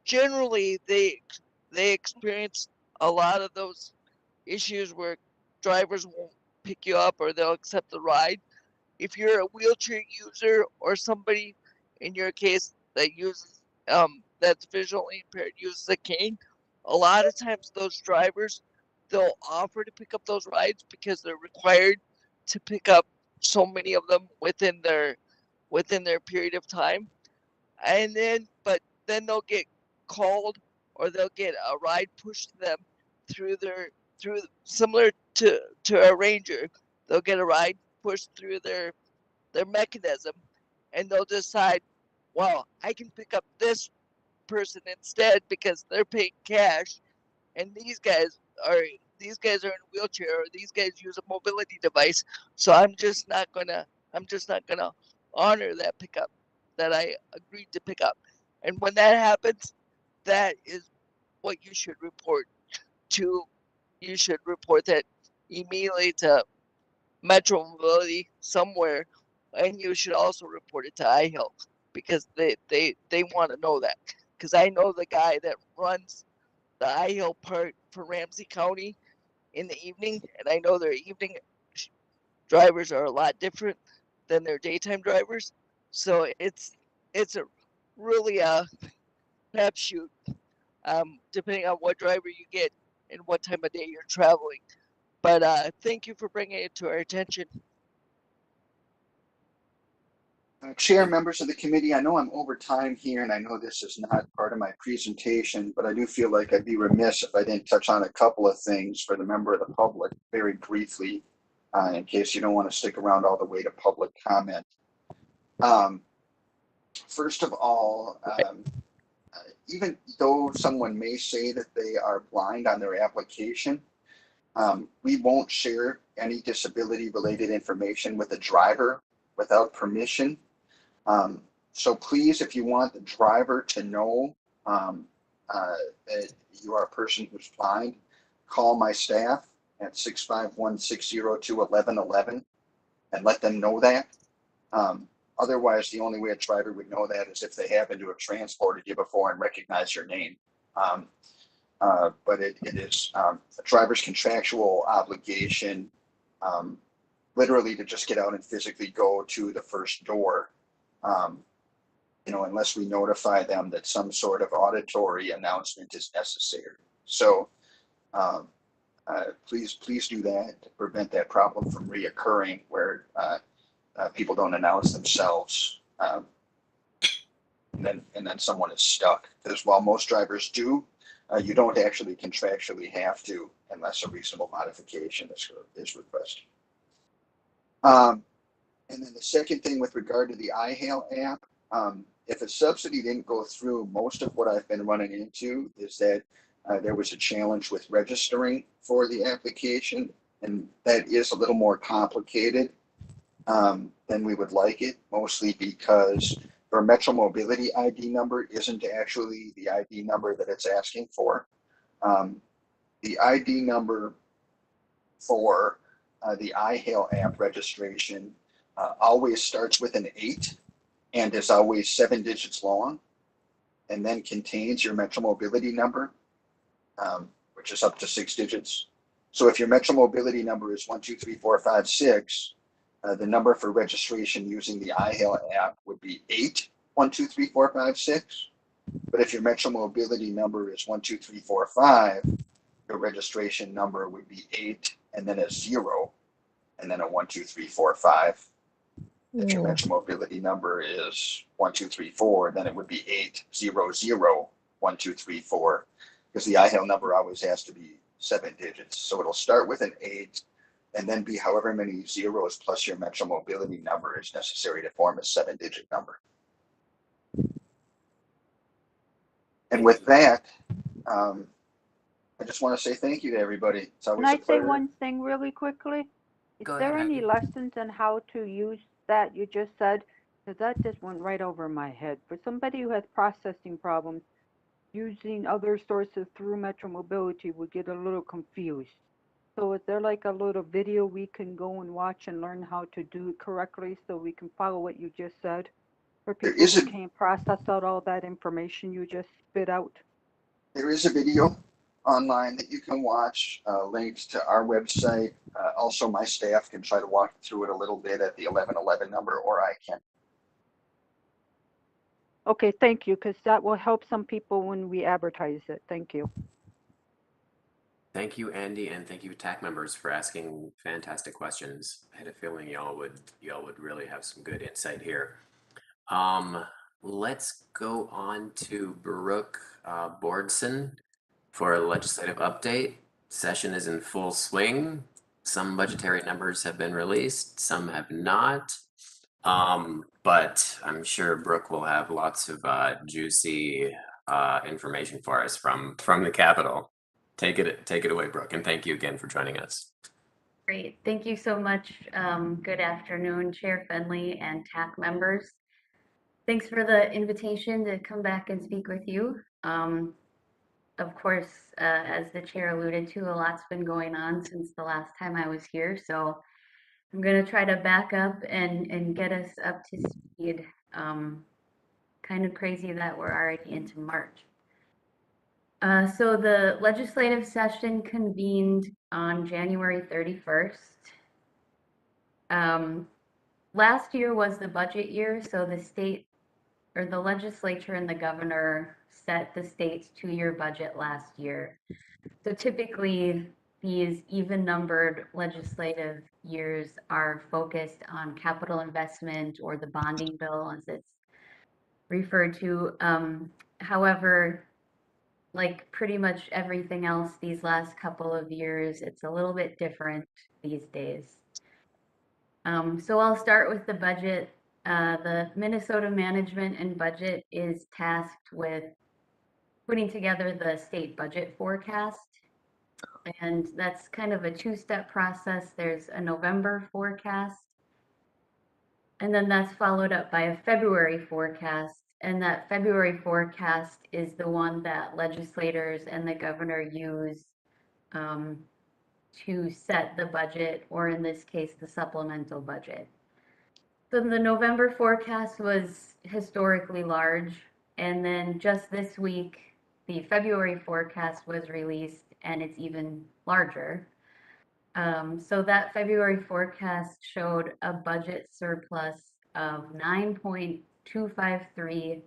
Generally, they experience a lot of those issues where drivers won't pick you up or they'll accept the ride. If you're a wheelchair user or somebody in your case that uses that's visually impaired, uses a cane, a lot of times those drivers, they'll offer to pick up those rides because they're required to pick up so many of them within their period of time. And then they'll get called or they'll get a ride pushed to them through similar to a ranger. They'll get a ride pushed through their mechanism, and they'll decide, well, I can pick up this person instead because they're paying cash, and these guys are in a wheelchair, or these guys use a mobility device, so I'm just not gonna honor that pickup that I agreed to pick up. And when that happens, that is what you should report to. You should report that immediately to Metro Mobility somewhere, and you should also report it to iHealth because they want to know that. Because I know the guy that runs the iHealth part for Ramsey County in the evening, and I know their evening drivers are a lot different than their daytime drivers. So it's a really a crapshoot, depending on what driver you get and what time of day you're traveling. But thank you for bringing it to our attention. Chair, members of the committee, I know I'm over time here, and I know this is not part of my presentation, but I do feel like I'd be remiss if I didn't touch on a couple of things for the member of the public very briefly, in case you don't want to stick around all the way to public comment. First of all, even though someone may say that they are blind on their application, we won't share any disability-related information with the driver without permission. So please, if you want the driver to know that you are a person who's blind, call my staff at 651-602-1111 and let them know that. Otherwise, the only way a driver would know that is if they happen to have transported you before and recognize your name. But it is a driver's contractual obligation, literally to just get out and physically go to the first door, unless we notify them that some sort of auditory announcement is necessary. So please do that to prevent that problem from reoccurring where people don't announce themselves. and then someone is stuck. Because while most drivers do, you don't actually contractually have to unless a reasonable modification is requested. And then the second thing with regard to the iHail app, if a subsidy didn't go through, most of what I've been running into is that there was a challenge with registering for the application, and that is a little more complicated than we would like it, mostly because our Metro Mobility ID number isn't actually the ID number that it's asking for. The ID number for the iHail app registration always starts with an 8 and is always 7 digits long, and then contains your Metro Mobility number, which is up to 6 digits. So if your Metro Mobility number is 123456, the number for registration using the iHail app would be 8123456. But if your Metro Mobility number is 12345, your registration number would be 8 and then a 0 and then a 12345. If your Metro Mobility number is 1234, then it would be 8001234, because the iHail number always has to be 7 digits. So it'll start with an 8 and then be however many zeros plus your Metro Mobility number is necessary to form a 7-digit number. And with that, I just want to say thank you to everybody. It's always Can a I say pleasure. one thing really quickly? Is Go there ahead, any Abby. lessons on how to use that you just said? Because that just went right over my head. For somebody who has processing problems, using other sources through Metro Mobility would get a little confused. So is there like a little video we can go and watch and learn how to do it correctly so we can follow what you just said? For There people is who a- can't process out all that information you just spit out. There is a video online that you can watch, linked to our website. Also, my staff can try to walk through it a little bit at the 1111 number, or I can. Okay, thank you, because that will help some people when we advertise it. Thank you. Thank you, Andy, and thank you, TAC members, for asking fantastic questions. I had a feeling y'all would really have some good insight here. Let's go on to Brooke Bordson for a legislative update. Session is in full swing. Some budgetary numbers have been released, some have not. But I'm sure Brooke will have lots of juicy information for us from the Capitol. Take it away, Brooke, and thank you again for joining us. Great. Thank you so much. Good afternoon, Chair Fenley and TAC members. Thanks for the invitation to come back and speak with you. Of course, as the chair alluded to, a lot's been going on since the last time I was here, so I'm going to try to back up and get us up to speed. Kind of crazy that we're already into March. So the legislative session convened on January 31st. Last year was the budget year, so the state or the legislature and the governor set the state's 2-year budget last year. So typically these even numbered legislative years are focused on capital investment or the bonding bill as it's referred to. However, like pretty much everything else these last couple of years, it's a little bit different these days. So I'll start with the budget. The Minnesota Management and Budget is tasked with putting together the state budget forecast. And that's kind of a 2-step process. There's a November forecast, and then that's followed up by a February forecast. And that February forecast is the one that legislators and the governor use to set the budget, or in this case, the supplemental budget. So the November forecast was historically large, and then just this week, the February forecast was released, and it's even larger. So that February forecast showed a budget surplus of $9.253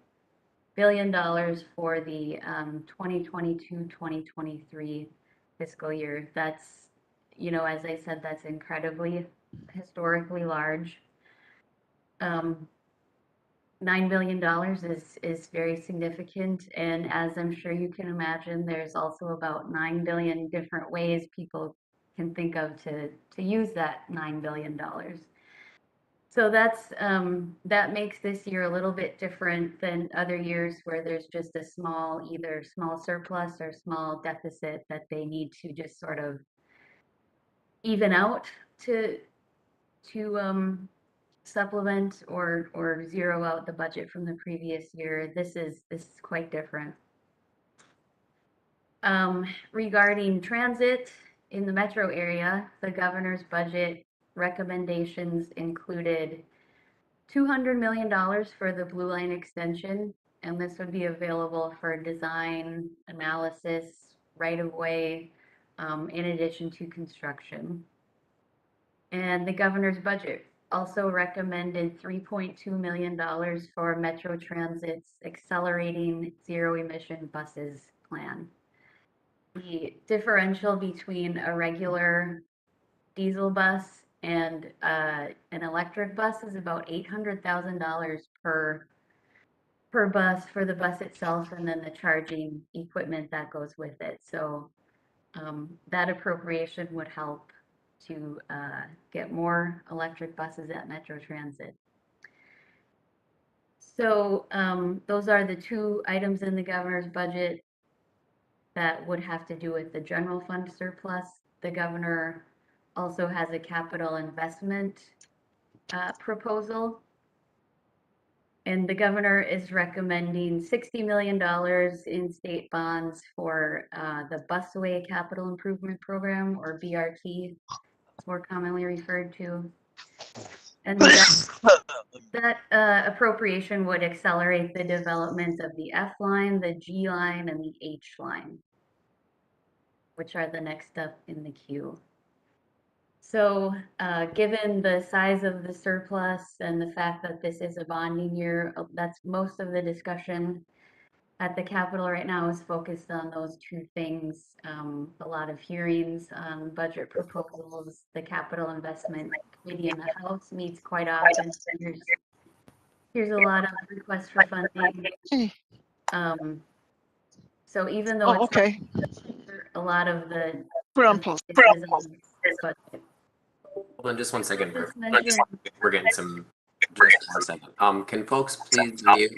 billion for the 2022-2023 fiscal year. That's, as I said, that's incredibly historically large. $9 billion is very significant. And as I'm sure you can imagine, there's also about 9 billion different ways people can think of to use that $9 billion. So that makes this year a little bit different than other years where there's just a small, either small surplus or small deficit that they need to just sort of even out to supplement or zero out the budget from the previous year. This is quite different. Regarding transit in the metro area, the governor's budget recommendations included $200 million for the Blue Line extension, and this would be available for design, analysis, right-of-way, in addition to construction. And the governor's budget also recommended $3.2 million for Metro Transit's Accelerating Zero Emission Buses plan. The differential between a regular diesel bus and an electric bus is about $800,000 per bus for the bus itself, and then the charging equipment that goes with it. So that appropriation would help to get more electric buses at Metro Transit. So those are the two items in the governor's budget that would have to do with the general fund surplus. The governor also has a capital investment proposal. And the governor is recommending $60 million in state bonds for the Busway Capital Improvement Program, or BRT, more commonly referred to. And that appropriation would accelerate the development of the F line, the G line, and the H line, which are the next up in the queue. So given the size of the surplus and the fact that this is a bonding year, that's most of the discussion at the Capitol right now is focused on those two things. A lot of hearings on budget proposals. The Capital Investment Committee in the House meets quite often. Here's a lot of requests for funding. So even though it's okay. a lot of the Hold on just one second. Just mention- We're getting some. Just 1 second. Can folks please mute?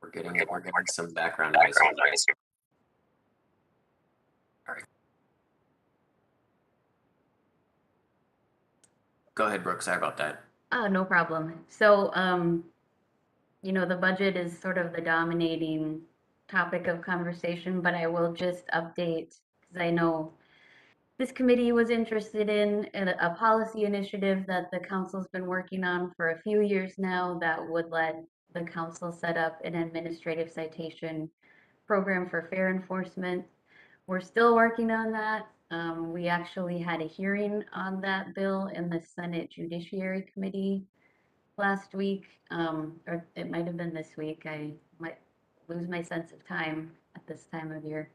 We're getting some background noise. All right. Go ahead, Brooke. Sorry about that. Oh, no problem. So, you know, the budget is sort of the dominating topic of conversation, but I will just update because I know this committee was interested in a policy initiative that the council's been working on for a few years now that would let the council set up an administrative citation program for fare enforcement. We're still working on that. We actually had a hearing on that bill in the Senate Judiciary Committee last week, or it might have been this week. I might lose my sense of time at this time of year.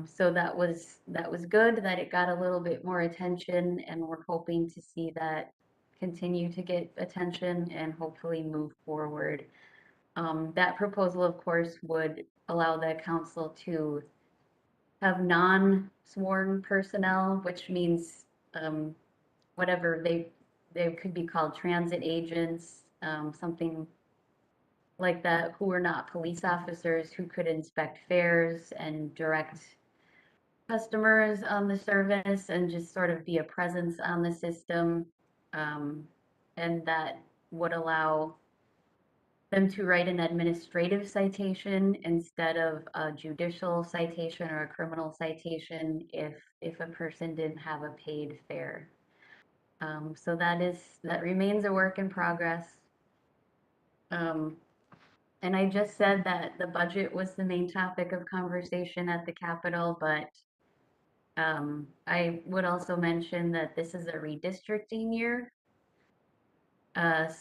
So that was good that it got a little bit more attention, and we're hoping to see that continue to get attention and hopefully move forward. That proposal, of course, would allow the council to have non-sworn personnel, which means whatever they could be called transit agents, something like that, who are not police officers, who could inspect fares and direct customers on the service and just sort of be a presence on the system. And that would allow them to write an administrative citation instead of a judicial citation or a criminal citation if a person didn't have a paid fare. So that remains a work in progress. And I just said that the budget was the main topic of conversation at the Capitol, but I would also mention that this is a redistricting year.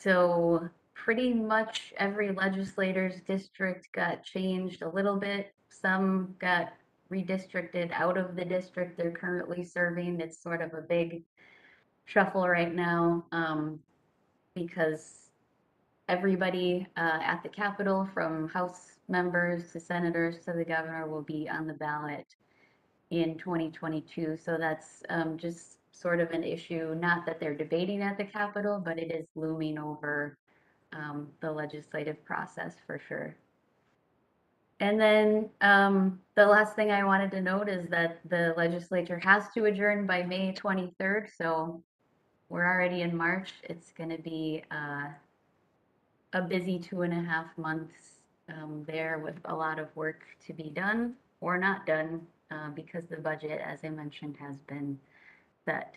So pretty much every legislator's district got changed a little bit. Some got redistricted out of the district they're currently serving. It's sort of a big shuffle right now. because everybody at the Capitol, from House members to senators to the governor, will be on the ballot in 2022. So that's just sort of an issue, not that they're debating at the Capitol, but it is looming over the legislative process for sure. And then the last thing I wanted to note is that the legislature has to adjourn by May 23rd. So we're already in March. It's going to be a busy 2.5 months there, with a lot of work to be done or not done because the budget, as I mentioned, has been set.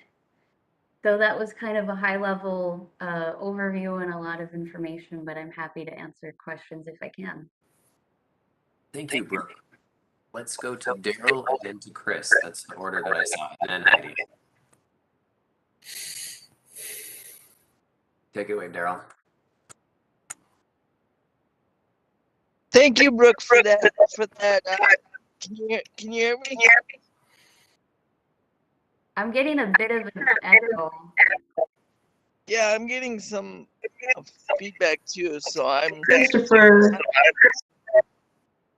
So that was kind of a high level overview and a lot of information, but I'm happy to answer questions if I can. Thank you, Brooke. Let's go to Daryl and then to Chris. That's the order that I saw. And then Heidi. Take it away, Daryl. Thank you, Brooke, for that. Can you hear me? I'm getting a bit of an echo. Yeah, I'm getting some feedback too. So I'm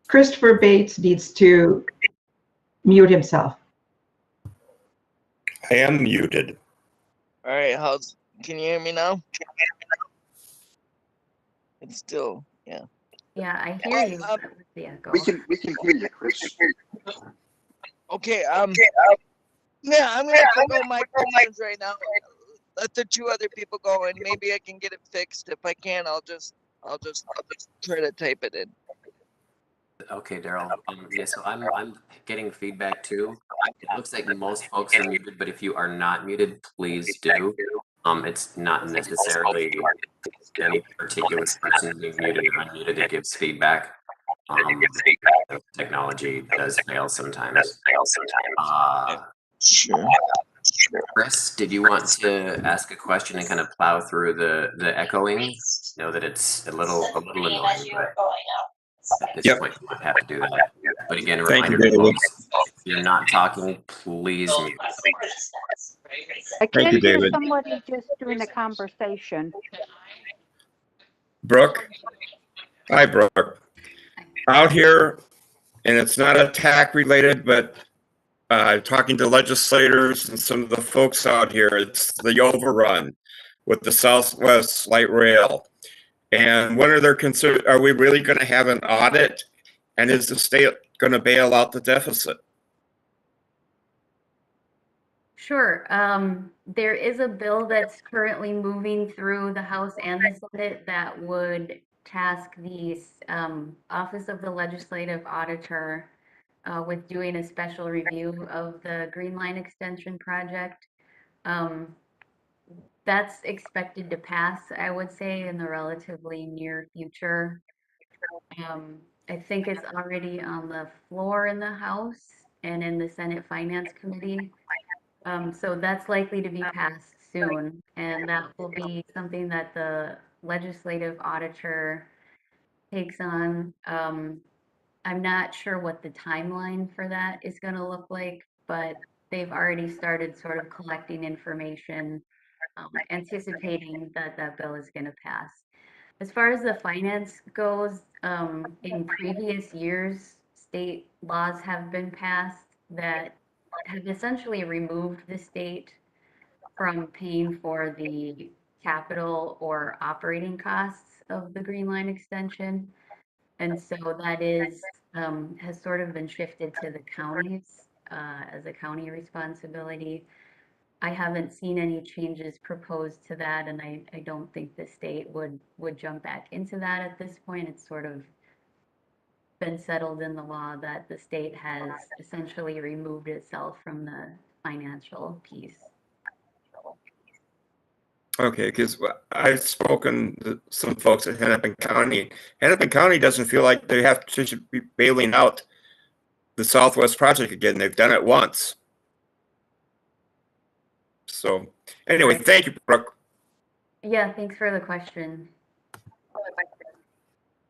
Christopher Bates needs to mute himself. I am muted. All right. Can you hear me now? It's still, yeah. Yeah, I hear you. The echo. We can hear you, Chris. Okay. Yeah, I'm gonna go my questions right now. Let the two other people go, and maybe I can get it fixed. If I can, I'll just try to type it in. Okay, Daryl. Yeah, so I'm getting feedback too. It looks like most folks are muted, but if you are not muted, please do. It's not necessarily any particular person being muted or unmuted. It gives feedback. Technology does fail sometimes. Sure. Chris, did you want to ask a question and kind of plow through the echoing? I know that it's a little annoying, but at this point you might have to do that. But again, a Thank you, reminder to David. folks, if you're not talking, please mute. I Thank can you, hear David. somebody just doing a conversation. Brooke. Hi, Brooke. Out here, and it's not a TAAC related, but talking to legislators and some of the folks out here, it's the overrun with the Southwest Light Rail. And what are their concerns? Are we really going to have an audit? And is the state going to bail out the deficit? Sure. There is a bill that's currently moving through the House and the Senate that would task the Office of the Legislative Auditor with doing a special review of the Green Line Extension project. That's expected to pass, I would say, in the relatively near future. I think it's already on the floor in the House and in the Senate Finance Committee. So that's likely to be passed soon, and that will be something that the legislative auditor takes on. I'm not sure what the timeline for that is going to look like, but they've already started sort of collecting information, anticipating that that bill is going to pass. As far as the finance goes, in previous years, state laws have been passed that have essentially removed the state from paying for the capital or operating costs of the Green Line extension. And so that is has sort of been shifted to the counties as a county responsibility. I haven't seen any changes proposed to that, and I don't think the state would jump back into that at this point. It's sort of been settled in the law that the state has essentially removed itself from the financial piece. Okay, because I've spoken to some folks at Hennepin County. Hennepin County doesn't feel like they have to be bailing out the Southwest project again. They've done it once. So anyway, thank you, Brooke. Yeah, thanks for the question.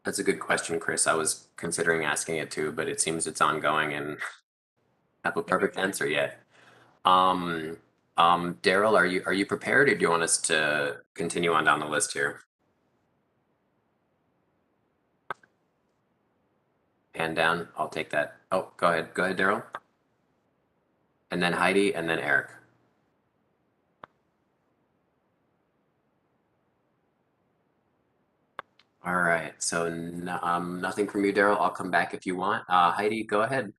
That's a good question, Chris. I was considering asking it too, but it seems it's ongoing and have a perfect answer yet. Daryl, are you prepared, or do you want us to continue on down the list here? Hand down. I'll take that. Oh, go ahead, Daryl. And then Heidi, and then Eric. All right. So nothing from you, Daryl. I'll come back if you want. Heidi, go ahead.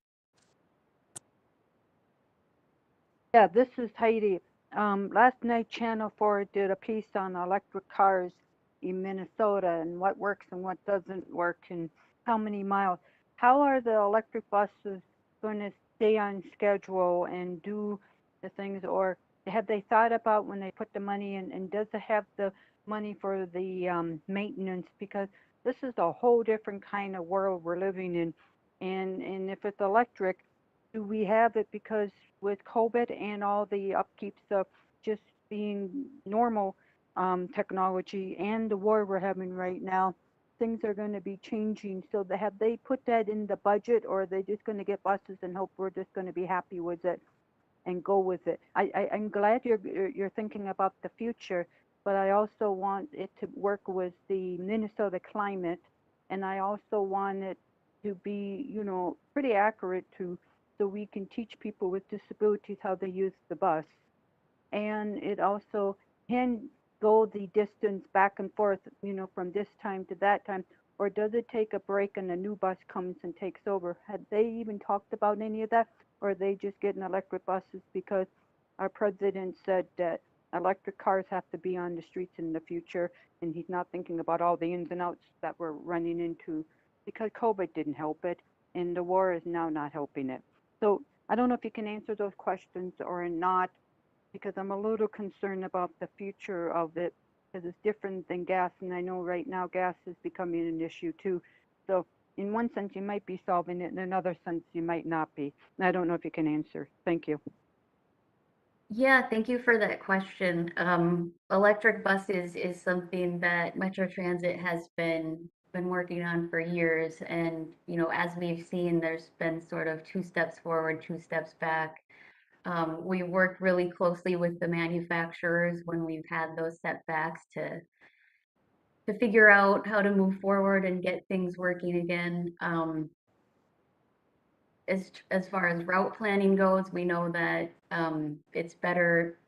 Yeah, this is Heidi. Last night, Channel 4 did a piece on electric cars in Minnesota and what works and what doesn't work and how many miles. How are the electric buses going to stay on schedule and do the things, or have they thought about when they put the money in, and does it have the money for the maintenance? Because this is a whole different kind of world we're living in, and if it's electric, do we have it? Because with COVID and all the upkeeps of just being normal technology and the war we're having right now, things are going to be changing. So have they put that in the budget, or are they just going to get buses and hope we're just going to be happy with it and go with it? I'm glad you're thinking about the future, but I also want it to work with the Minnesota climate, and I also want it to be, you know, pretty accurate to, so we can teach people with disabilities how to use the bus. And it also can go the distance back and forth, you know, from this time to that time, or does it take a break and a new bus comes and takes over? Had they even talked about any of that, or are they just getting electric buses because our president said that electric cars have to be on the streets in the future, and he's not thinking about all the ins and outs that we're running into because COVID didn't help it, and the war is now not helping it. So I don't know if you can answer those questions or not, because I'm a little concerned about the future of it, because it's different than gas, and I know right now gas is becoming an issue too. So in one sense you might be solving it, in another sense you might not be. I don't know if you can answer. Thank you. Yeah, thank you for that question. Electric buses is something that Metro Transit has been working on for years, and you know, as we've seen, there's been sort of 2 steps forward, 2 steps back. We worked really closely with the manufacturers when we've had those setbacks to figure out how to move forward and get things working again. As far as route planning goes, we know that it's better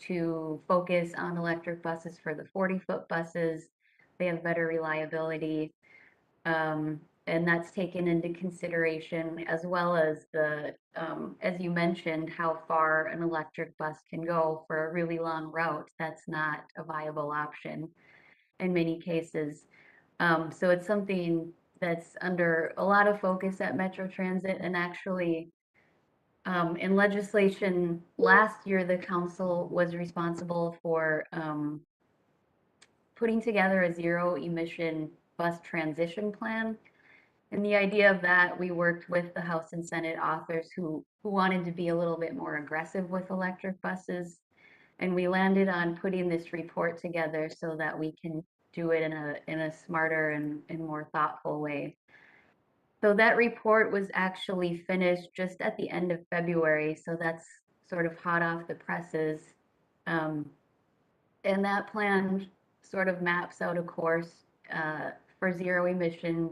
to focus on electric buses for the 40-foot buses. They have better reliability. And that's taken into consideration, as well as the, as you mentioned, how far an electric bus can go for a really long route. That's not a viable option in many cases. So it's something that's under a lot of focus at Metro Transit, and actually in legislation last year, the council was responsible for putting together a zero emission bus transition plan. And the idea of that, we worked with the House and Senate authors who wanted to be a little bit more aggressive with electric buses. And we landed on putting this report together so that we can do it in a smarter and more thoughtful way. So that report was actually finished just at the end of February, so that's sort of hot off the presses. And that plan sort of maps out a course for zero emission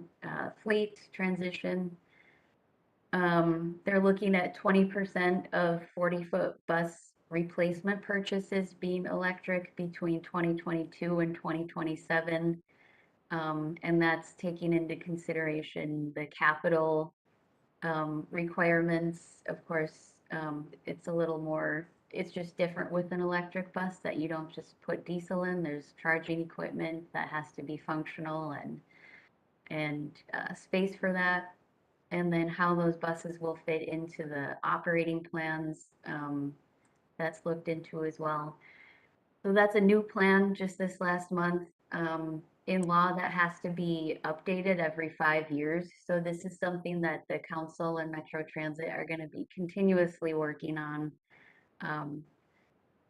fleet transition. They're looking at 20% of 40-foot bus replacement purchases being electric between 2022 and 2027. And that's taking into consideration the capital requirements. Of course, it's a little more, it's just different with an electric bus that you don't just put diesel in. There's charging equipment that has to be functional and space for that. And then how those buses will fit into the operating plans, that's looked into as well. So that's a new plan just this last month. In law, that has to be updated every 5 years. So this is something that the council and Metro Transit are going to be continuously working on,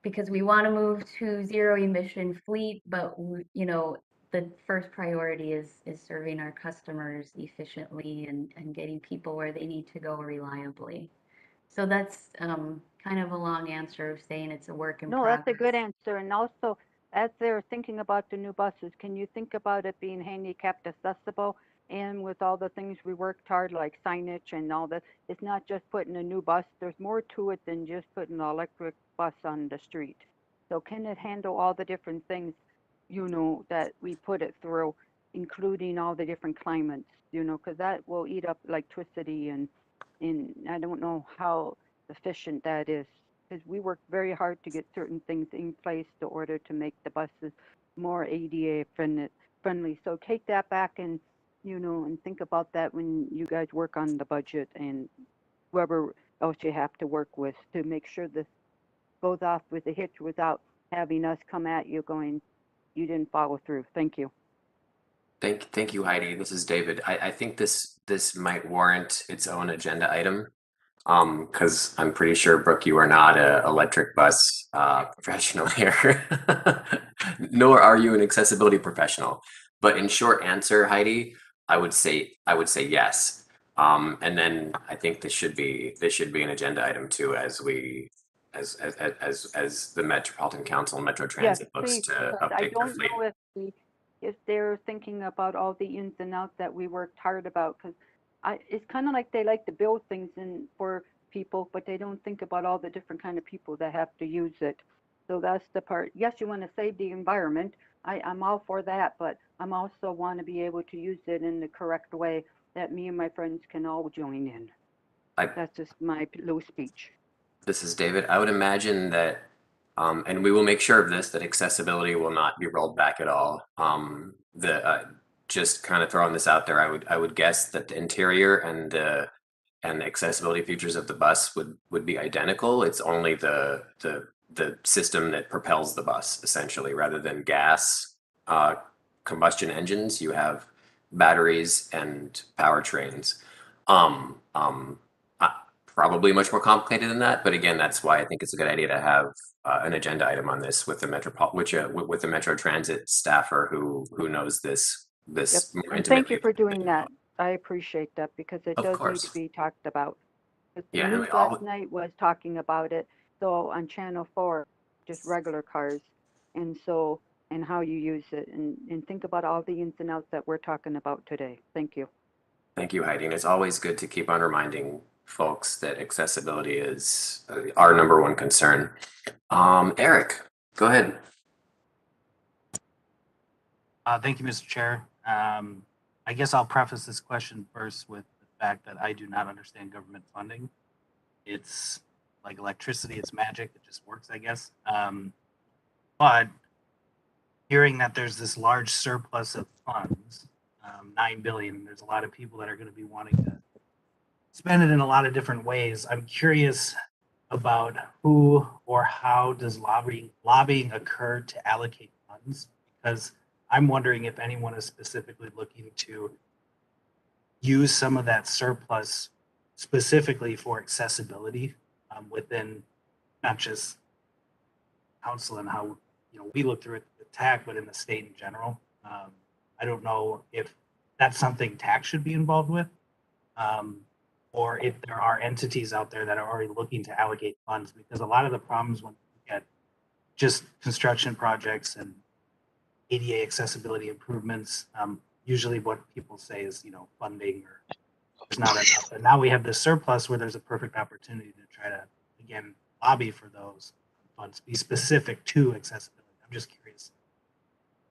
because we want to move to zero emission fleet, but you know, the first priority is serving our customers efficiently and getting people where they need to go reliably. So that's kind of a long answer of saying it's a work in No, progress. that's a good answer. And also, as they're thinking about the new buses, can you think about it being handicapped accessible? And with all the things we worked hard, like signage and all that, it's not just putting a new bus. There's more to it than just putting an electric bus on the street. So can it handle all the different things, you know, that we put it through, including all the different climates, you know, because that will eat up electricity and I don't know how efficient that is. Because we worked very hard to get certain things in place in order to make the buses more ADA friendly. So take that back and, you know, and think about that when you guys work on the budget and whoever else you have to work with to make sure this goes off with a hitch without having us come at you going, you didn't follow through. Thank you. Thank you, Heidi. This is David. I think this might warrant its own agenda item. Because I'm pretty sure, Brooke, you are not a electric bus professional here, nor are you an accessibility professional. But in short answer, Heidi, I would say yes. And then I think this should be an agenda item too, as the Metropolitan Council and Metro Transit looks please, to because I update their don't fleet. know if they're thinking about all the ins and outs that we worked hard about. Because it's kind of like they like to build things in for people, but they don't think about all the different kind of people that have to use it. So that's the part. Yes, you want to save the environment. I'm all for that, but I'm also want to be able to use it in the correct way that me and my friends can all join in. That's just my little speech. This is David. I would imagine that, and we will make sure of this, that accessibility will not be rolled back at all. Just kind of throwing this out there, I would guess that the interior and the accessibility features of the bus would be identical. It's only the system that propels the bus, essentially, rather than gas combustion engines. You have batteries and powertrains. Probably much more complicated than that, but again, that's why I think it's a good idea to have an agenda item on this with the with the Metro Transit staffer who knows this more intimately. And thank you for doing that. I appreciate that because it does need to be talked about. Yeah, The news last night was talking about it. So on Channel 4, just regular cars, and how you use it, and think about all the ins and outs that we're talking about today. Thank you. Thank you, Heidi. And it's always good to keep on reminding folks that accessibility is our number one concern. Eric, go ahead. Thank you, Mr. Chair. I guess I'll preface this question first with the fact that I do not understand government funding. It's like electricity, it's magic, it just works, I guess. But hearing that there's this large surplus of funds, 9 billion, there's a lot of people that are going to be wanting to spend it in a lot of different ways. I'm curious about who or how does lobbying occur to allocate funds, because I'm wondering if anyone is specifically looking to use some of that surplus specifically for accessibility within not just council and how we look through it, the TAAC, but in the state in general. I don't know if that's something TAAC should be involved with, or if there are entities out there that are already looking to allocate funds, because a lot of the problems when you get just construction projects and ADA accessibility improvements, usually what people say is, funding or there's not enough. And now we have this surplus where there's a perfect opportunity to try to, again, lobby for those funds, be specific to accessibility. I'm just curious,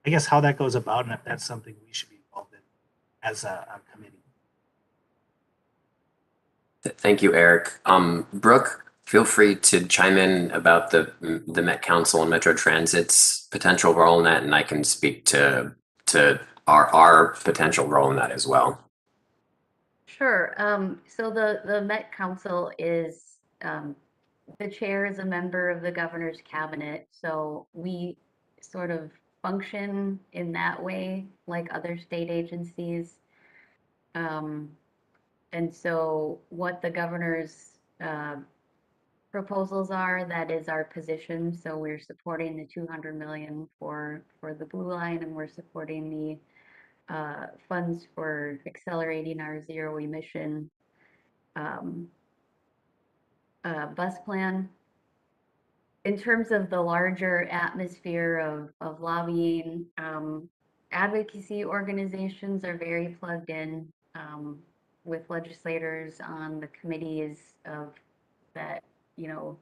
I guess, how that goes about and if that's something we should be involved in as a committee. Thank you, Eric. Brooke, feel free to chime in about the Met Council and Metro Transit's potential role in that, and I can speak to our potential role in that as well. Sure. So the Met Council is, the chair is a member of the governor's cabinet. So we sort of function in that way, like other state agencies. And so what the governor's proposals are, that is our position. So we're supporting the 200 million for the Blue Line, and we're supporting the funds for accelerating our zero emission bus plan. in terms of the larger atmosphere of lobbying, advocacy organizations are very plugged in with legislators on the committees of that, you know,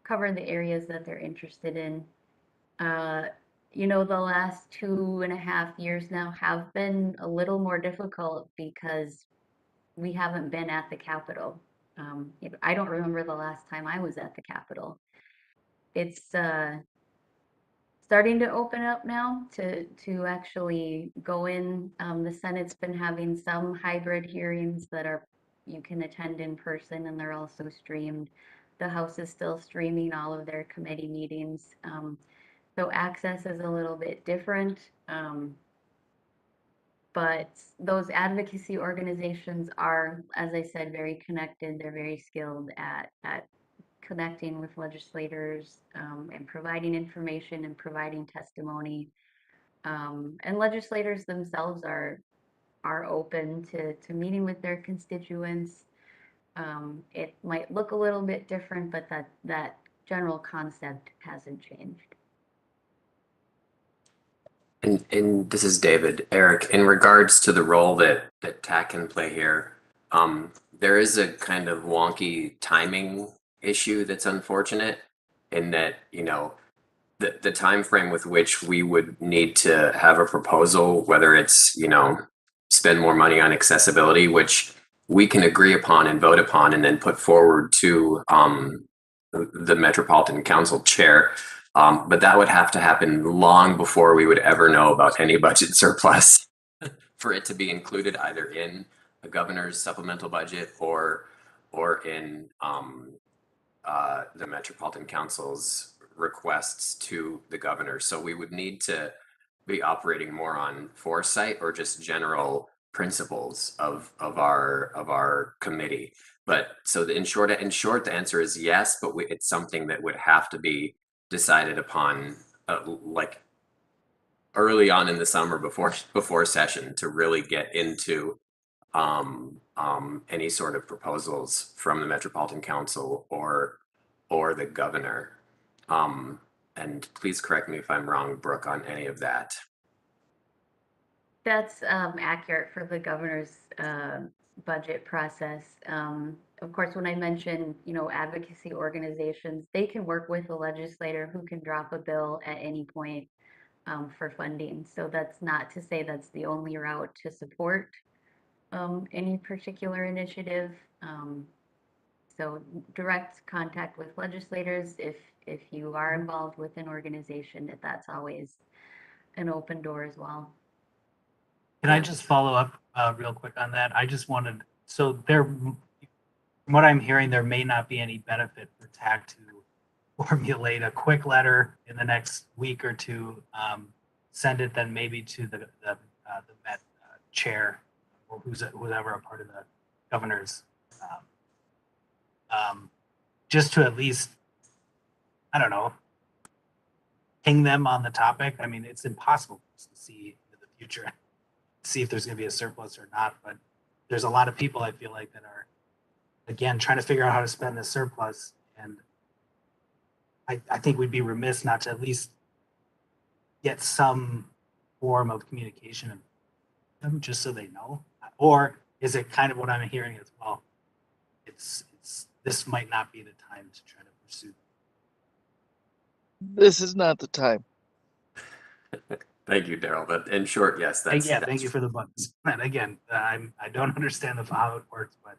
cover the areas that they're interested in. You know, the last 2.5 years now have been a little more difficult because we haven't been at the Capitol. I don't remember the last time I was at the Capitol. It's starting to open up now to actually go in. The Senate's been having some hybrid hearings that are you can attend in person, and they're also streamed. The House is still streaming all of their committee meetings. So access is a little bit different. But those advocacy organizations are, as I said, very connected. They're very skilled at connecting with legislators and providing information and providing testimony. And legislators themselves are open to meeting with their constituents. It might look a little bit different, but that general concept hasn't changed. And this is David. Eric, in regards to the role that TAAC can play here, there is a kind of wonky timing issue that's unfortunate in that, you know, the time frame with which we would need to have a proposal, whether it's, you know, spend more money on accessibility, which we can agree upon and vote upon and then put forward to the Metropolitan Council chair. But that would have to happen long before we would ever know about any budget surplus for it to be included either in a governor's supplemental budget or in the Metropolitan Council's requests to the governor. So we would need to be operating more on foresight or just general principles of our committee. But so in short, the answer is yes, but it's something that would have to be decided upon like early on in the summer before session to really get into any sort of proposals from the Metropolitan Council or the governor. And please correct me if I'm wrong, Brooke, on any of that. That's accurate for the governor's budget process. Of course, when I mentioned, you know, advocacy organizations, they can work with a legislator who can drop a bill at any point for funding. So that's not to say that's the only route to support any particular initiative. So direct contact with legislators, if you are involved with an organization, that's always an open door as well. Can I just follow up real quick on that? I just wanted, so there, from what I'm hearing, there may not be any benefit for TAAC to formulate a quick letter in the next week or two, send it then maybe to the Met chair or whoever a part of the governor's, just to at least, I don't know, ping them on the topic. I mean, it's impossible to see into the future, see if there's going to be a surplus or not. But there's a lot of people I feel like that are, again, trying to figure out how to spend the surplus. And I think we'd be remiss not to at least get some form of communication of them just so they know. Or is it kind of what I'm hearing as well? This might not be the time to try to pursue. This is not the time. Thank you, Daryl. But in short, yes, that's Thank you for the buttons. And again, I don't understand how it works, but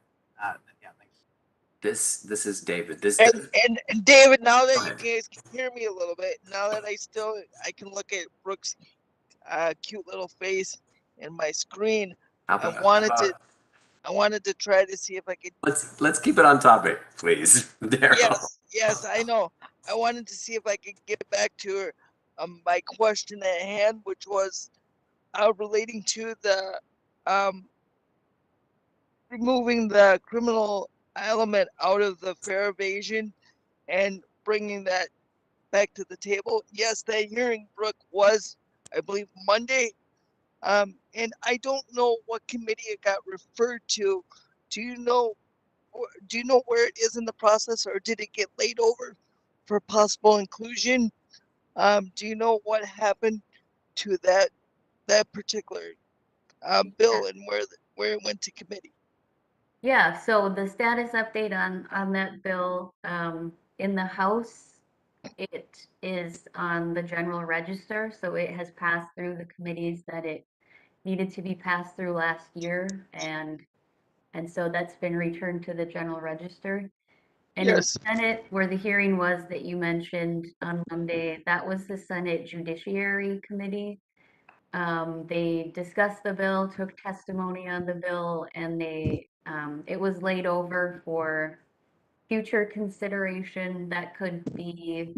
yeah, thanks. This is David. And David, now that you guys can hear me a little bit, now that I can look at Brooke's cute little face in my screen. I wanted to try to see if I could. Let's keep it on topic, please, Daryl. Yes, I know. I wanted to see if I could get back to my question at hand, which was relating to the removing the criminal element out of the fair evasion and bringing that back to the table. Yes, that hearing, Brooke, was, I believe, Monday. And I don't know what committee it got referred to. Do you know where it is in the process, or did it get laid over for possible inclusion. Do you know what happened to that particular bill and where it went to committee? Yeah, so the status update on that bill, in the House, it is on the general register, so it has passed through the committees that it needed to be passed through last year, and so that's been returned to the general register. And in the Yes. Senate, where the hearing was that you mentioned on Monday, that was the Senate Judiciary Committee. They discussed the bill, took testimony on the bill, and it was laid over for future consideration that could be,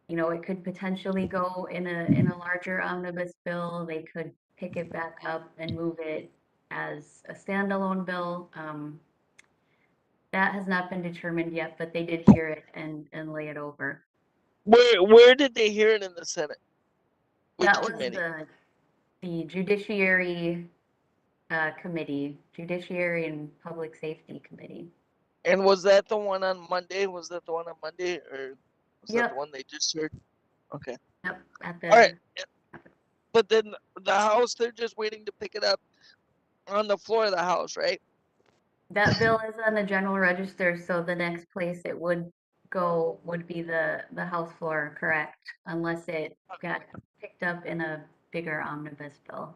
it could potentially go in a larger omnibus bill. They could pick it back up and move it as a standalone bill. That has not been determined yet, but they did hear it and lay it over. Where did they hear it in the Senate? Which That was committee? the Judiciary Committee, Judiciary and Public Safety Committee. And was that the one on Monday? Was that the one on Monday, or was that Yep. the one they just heard? Okay. Yep, at the. All right. But then the House, they're just waiting to pick it up on the floor of the House, right? That bill is on the general register, so the next place it would go would be the House floor, correct? Unless it got picked up in a bigger omnibus bill.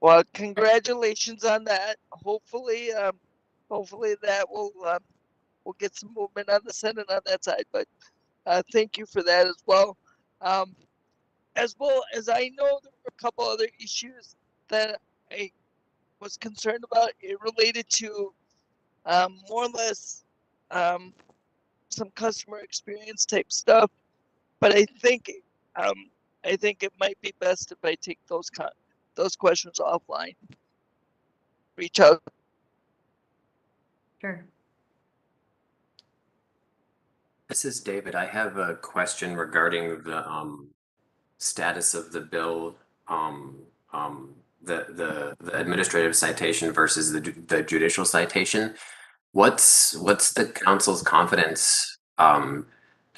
Well, congratulations on that. Hopefully, hopefully that will get some movement on the Senate on that side. But thank you for that as well. As well as I know there were a couple other issues that I was concerned about. It related to more or less some customer experience type stuff. But I think it might be best if I take those questions offline. Reach out. Sure. This is David. I have a question regarding the status of the bill, the administrative citation versus the judicial citation. What's the council's confidence that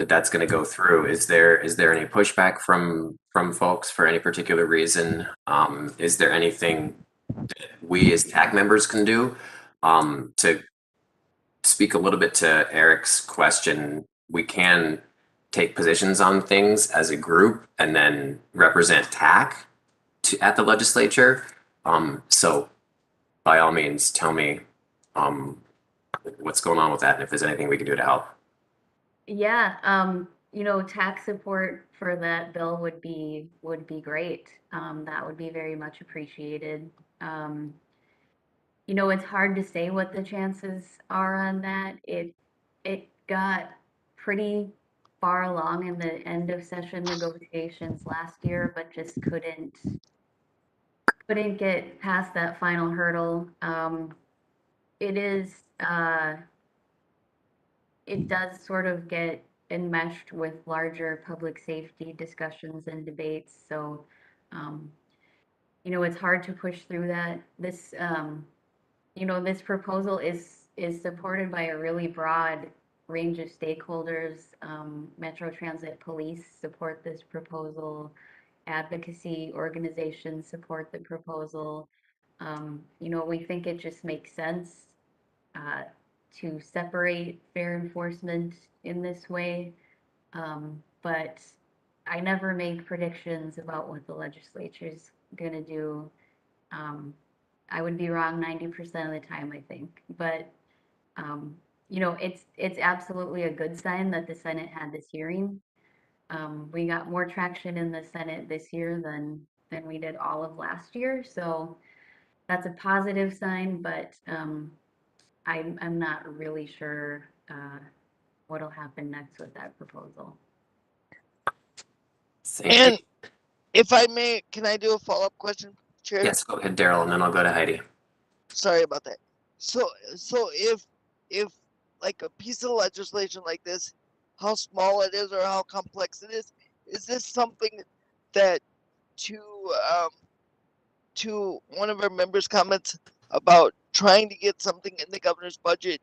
that's going to go through? Is there any pushback from folks for any particular reason? Is there anything that we as TAAC members can do to speak a little bit to Eric's question? We can take positions on things as a group and then represent TAAC at the legislature. So by all means, tell me what's going on with that and if there's anything we can do to help. Yeah, TAAC support for that bill would be great. That would be very much appreciated. It's hard to say what the chances are on that. It got pretty far along in the end of session negotiations last year, but just couldn't get past that final hurdle. It does sort of get enmeshed with larger public safety discussions and debates. So, it's hard to push through that. This proposal is supported by a really broad range of stakeholders. Metro Transit Police support this proposal. Advocacy organizations support the proposal. We think it just makes sense to separate fair enforcement in this way. But I never make predictions about what the legislature's going to do. I would be wrong 90% of the time, I think. But, it's absolutely a good sign that the Senate had this hearing. We got more traction in the Senate this year than we did all of last year. So that's a positive sign, but I'm not really sure what'll happen next with that proposal. And if I may, can I do a follow-up question, Chair? Yes, go ahead, Daryl, and then I'll go to Heidi. Sorry about that. So if like a piece of legislation like this, how small it is or how complex it is this something that to one of our members' comments about trying to get something in the governor's budget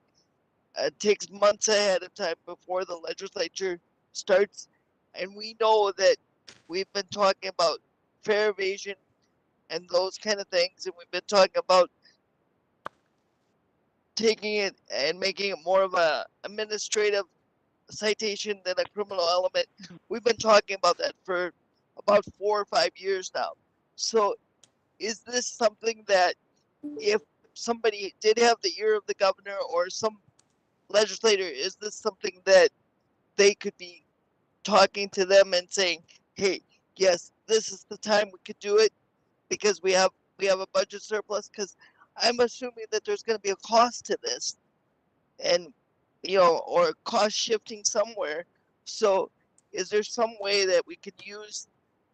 takes months ahead of time before the legislature starts. And we know that we've been talking about fare evasion and those kind of things, and we've been talking about taking it and making it more of a administrative citation than a criminal element. We've been talking about that for about 4 or 5 years now. So is this something that if somebody did have the ear of the governor or some legislator, is this something that they could be talking to them and saying, hey, yes, this is the time we could do it because we have a budget surplus? Because I'm assuming that there's going to be a cost to this, and or cost shifting somewhere. So is there some way that we could use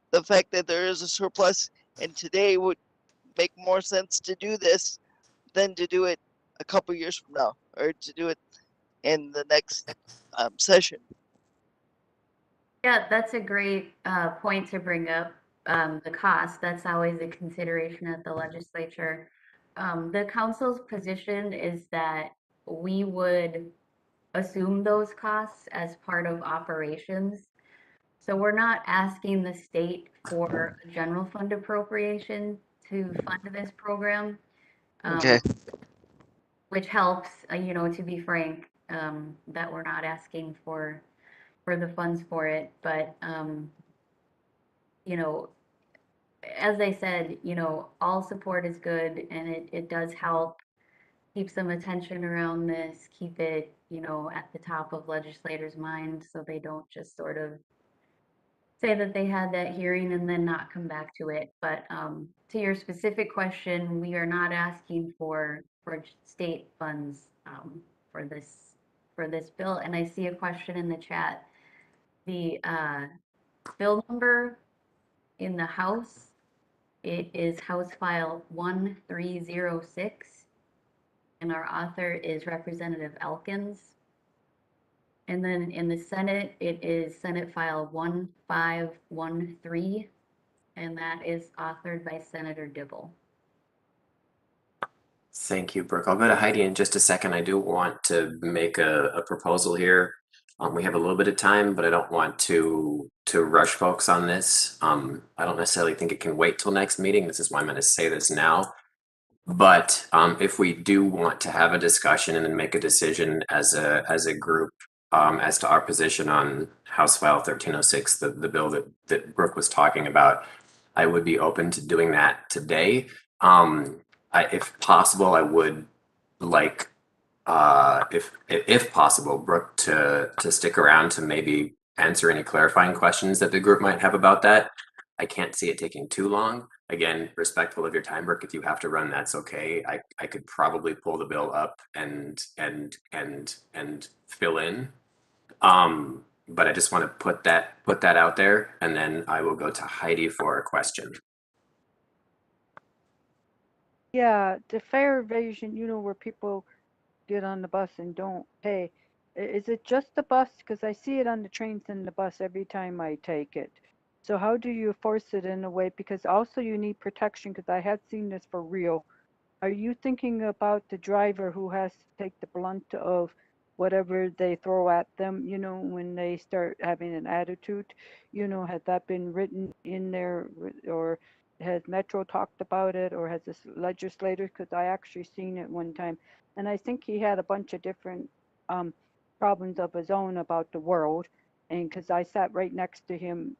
the fact that there is a surplus, and today would make more sense to do this than to do it a couple years from now, or to do it in the next session? Yeah, that's a great point to bring up. The cost, that's always a consideration at the legislature. The council's position is that we would assume those costs as part of operations. So we're not asking the state for a general fund appropriation to fund this program. Okay. Which helps, to be frank, that we're not asking for the funds for it. But, as I said, all support is good, and it does help keep some attention around this, keep it, at the top of legislators' minds so they don't just sort of say that they had that hearing and then not come back to it. But to your specific question, we are not asking for state funds for this bill. And I see a question in the chat. The bill number in the House, it is House File 1306, and our author is Representative Elkins. And then in the Senate, it is Senate File 1513, and that is authored by Senator Dibble. Thank you, Brooke. I'll go to Heidi in just a second. I do want to make a proposal here. We have a little bit of time, but I don't want to rush folks on this. I don't necessarily think it can wait till next meeting. This is why I'm going to say this now. But if we do want to have a discussion and then make a decision as a group as to our position on House File 1306, the bill that Brooke was talking about, I would be open to doing that today. If possible, I would like, if possible, Brooke to stick around to maybe answer any clarifying questions that the group might have about that. I can't see it taking too long. Again, respectful of your time, Brooke. If you have to run, that's okay. I could probably pull the bill up and fill in. But I just want to put that out there, and then I will go to Heidi for a question. Yeah, the fare evasion, where people get on the bus and don't pay. Is it just the bus? Because I see it on the trains and the bus every time I take it. So how do you force it in a way? Because also you need protection, because I have seen this for real. Are you thinking about the driver who has to take the blunt of whatever they throw at them, when they start having an attitude? Has that been written in there, or has Metro talked about it, or has this legislator? Because I actually seen it one time, and I think he had a bunch of different problems of his own about the world. And because I sat right next to him,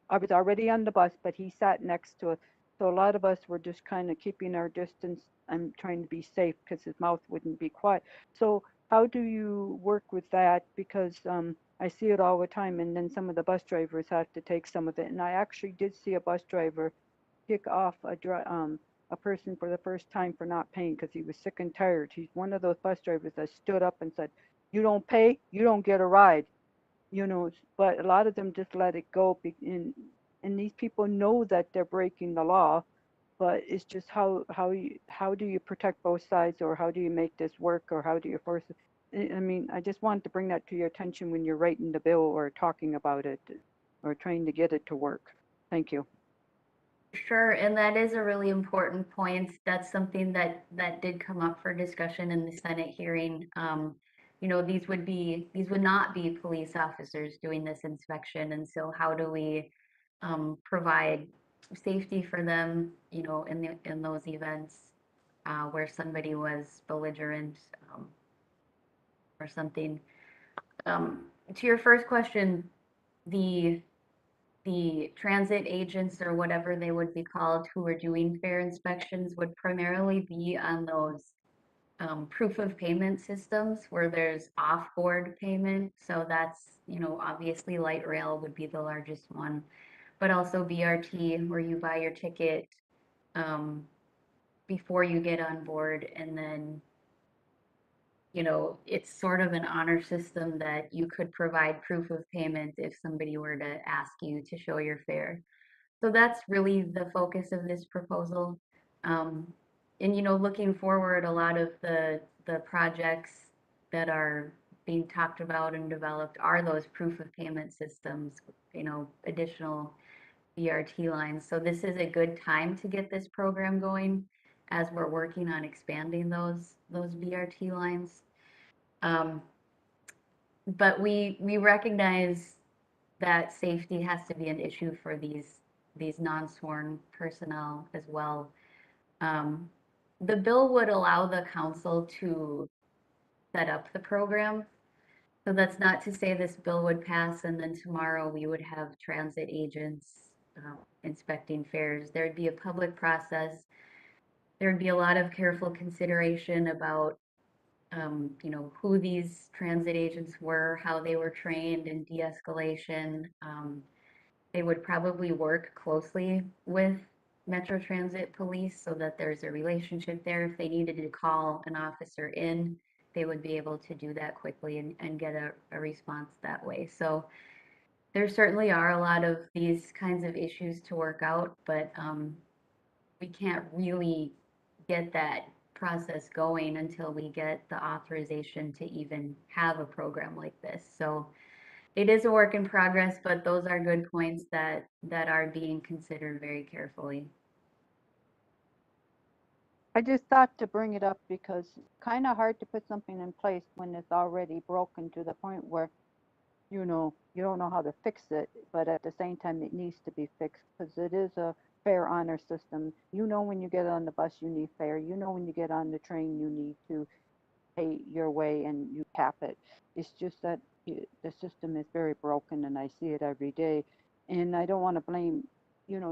I was already on the bus, but he sat next to us. So a lot of us were just kind of keeping our distance and trying to be safe because his mouth wouldn't be quiet. So how do you work with that? Because I see it all the time, and then some of the bus drivers have to take some of it. And I actually did see a bus driver kick off a person for the first time for not paying because he was sick and tired. He's one of those bus drivers that stood up and said, "You don't pay, you don't get a ride." But a lot of them just let it go, and these people know that they're breaking the law, but it's just how do you protect both sides, or how do you make this work, or how do you force it? I mean, I just wanted to bring that to your attention when you're writing the bill or talking about it or trying to get it to work. Thank you. Sure, and that is a really important point. That's something that did come up for discussion in the Senate hearing. these would not be police officers doing this inspection. And so how do we provide safety for them, in those events where somebody was belligerent or something. To your first question, the transit agents or whatever they would be called who are doing fare inspections would primarily be on those proof of payment systems where there's off-board payment. So that's, obviously light rail would be the largest one, but also BRT where you buy your ticket before you get on board. And then, it's sort of an honor system that you could provide proof of payment if somebody were to ask you to show your fare. So that's really the focus of this proposal. And looking forward, a lot of the projects that are being talked about and developed are those proof of payment systems, additional BRT lines. So this is a good time to get this program going as we're working on expanding those BRT lines. But we recognize that safety has to be an issue for these non-sworn personnel as well. The bill would allow the council to set up the program. So that's not to say this bill would pass and then tomorrow we would have transit agents inspecting fares. There'd be a public process. There'd be a lot of careful consideration about who these transit agents were, how they were trained in de-escalation. They would probably work closely with Metro Transit Police so that there's a relationship there. If they needed to call an officer in, they would be able to do that quickly and get a response that way. So there certainly are a lot of these kinds of issues to work out, but we can't really get that process going until we get the authorization to even have a program like this. So it is a work in progress, but those are good points that are being considered very carefully. I just thought to bring it up because it's kind of hard to put something in place when it's already broken to the point where, you don't know how to fix it, but at the same time it needs to be fixed because it is a fare honor system. When you get on the bus, you need fare. When you get on the train, you need to pay your way and you cap it. It's just that the system is very broken and I see it every day. And I don't want to blame,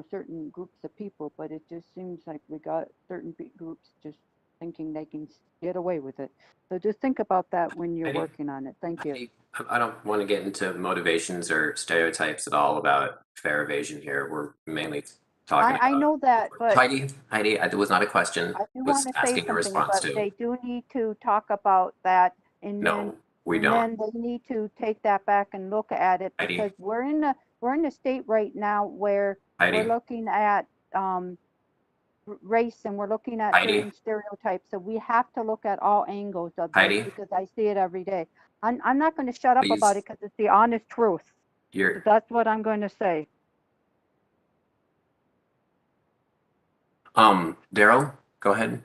certain groups of people, but it just seems like we got certain groups just thinking they can get away with it. So just think about that when you're working on it. Thank you. I don't want to get into motivations or stereotypes at all about fare evasion here. We're mainly talking I know that, but Heidi, it was not a question. I do Was want to say asking a something, response but to. they do need to talk about that, and No, we then don't. they need to take that back and look at it Heidi. because we're in the state right now where Heidi. we're looking at race and we're looking at Heidi. certain stereotypes. So we have to look at all angles of this Heidi. because I see it every day. I'm not going to shut up Please. about it because it's the honest truth. You're That's what I'm going to say. Daryl, go ahead.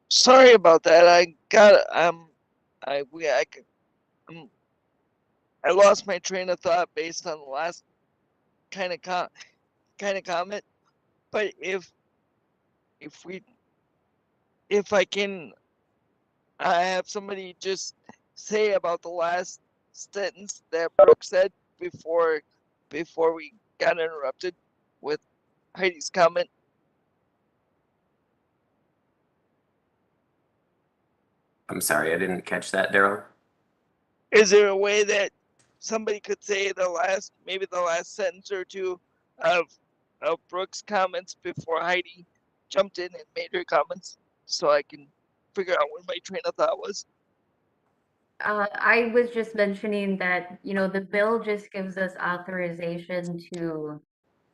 Sorry about that. I lost my train of thought based on the last kind of comment. But if I can have somebody just say about the last sentence that Brooke said before we got interrupted with Heidi's comment. I'm sorry, I didn't catch that, Daryl. Is there a way that somebody could say maybe the last sentence or two of Brooke's comments before Heidi jumped in and made her comments so I can figure out where my train of thought was? I was just mentioning that, the bill just gives us authorization to.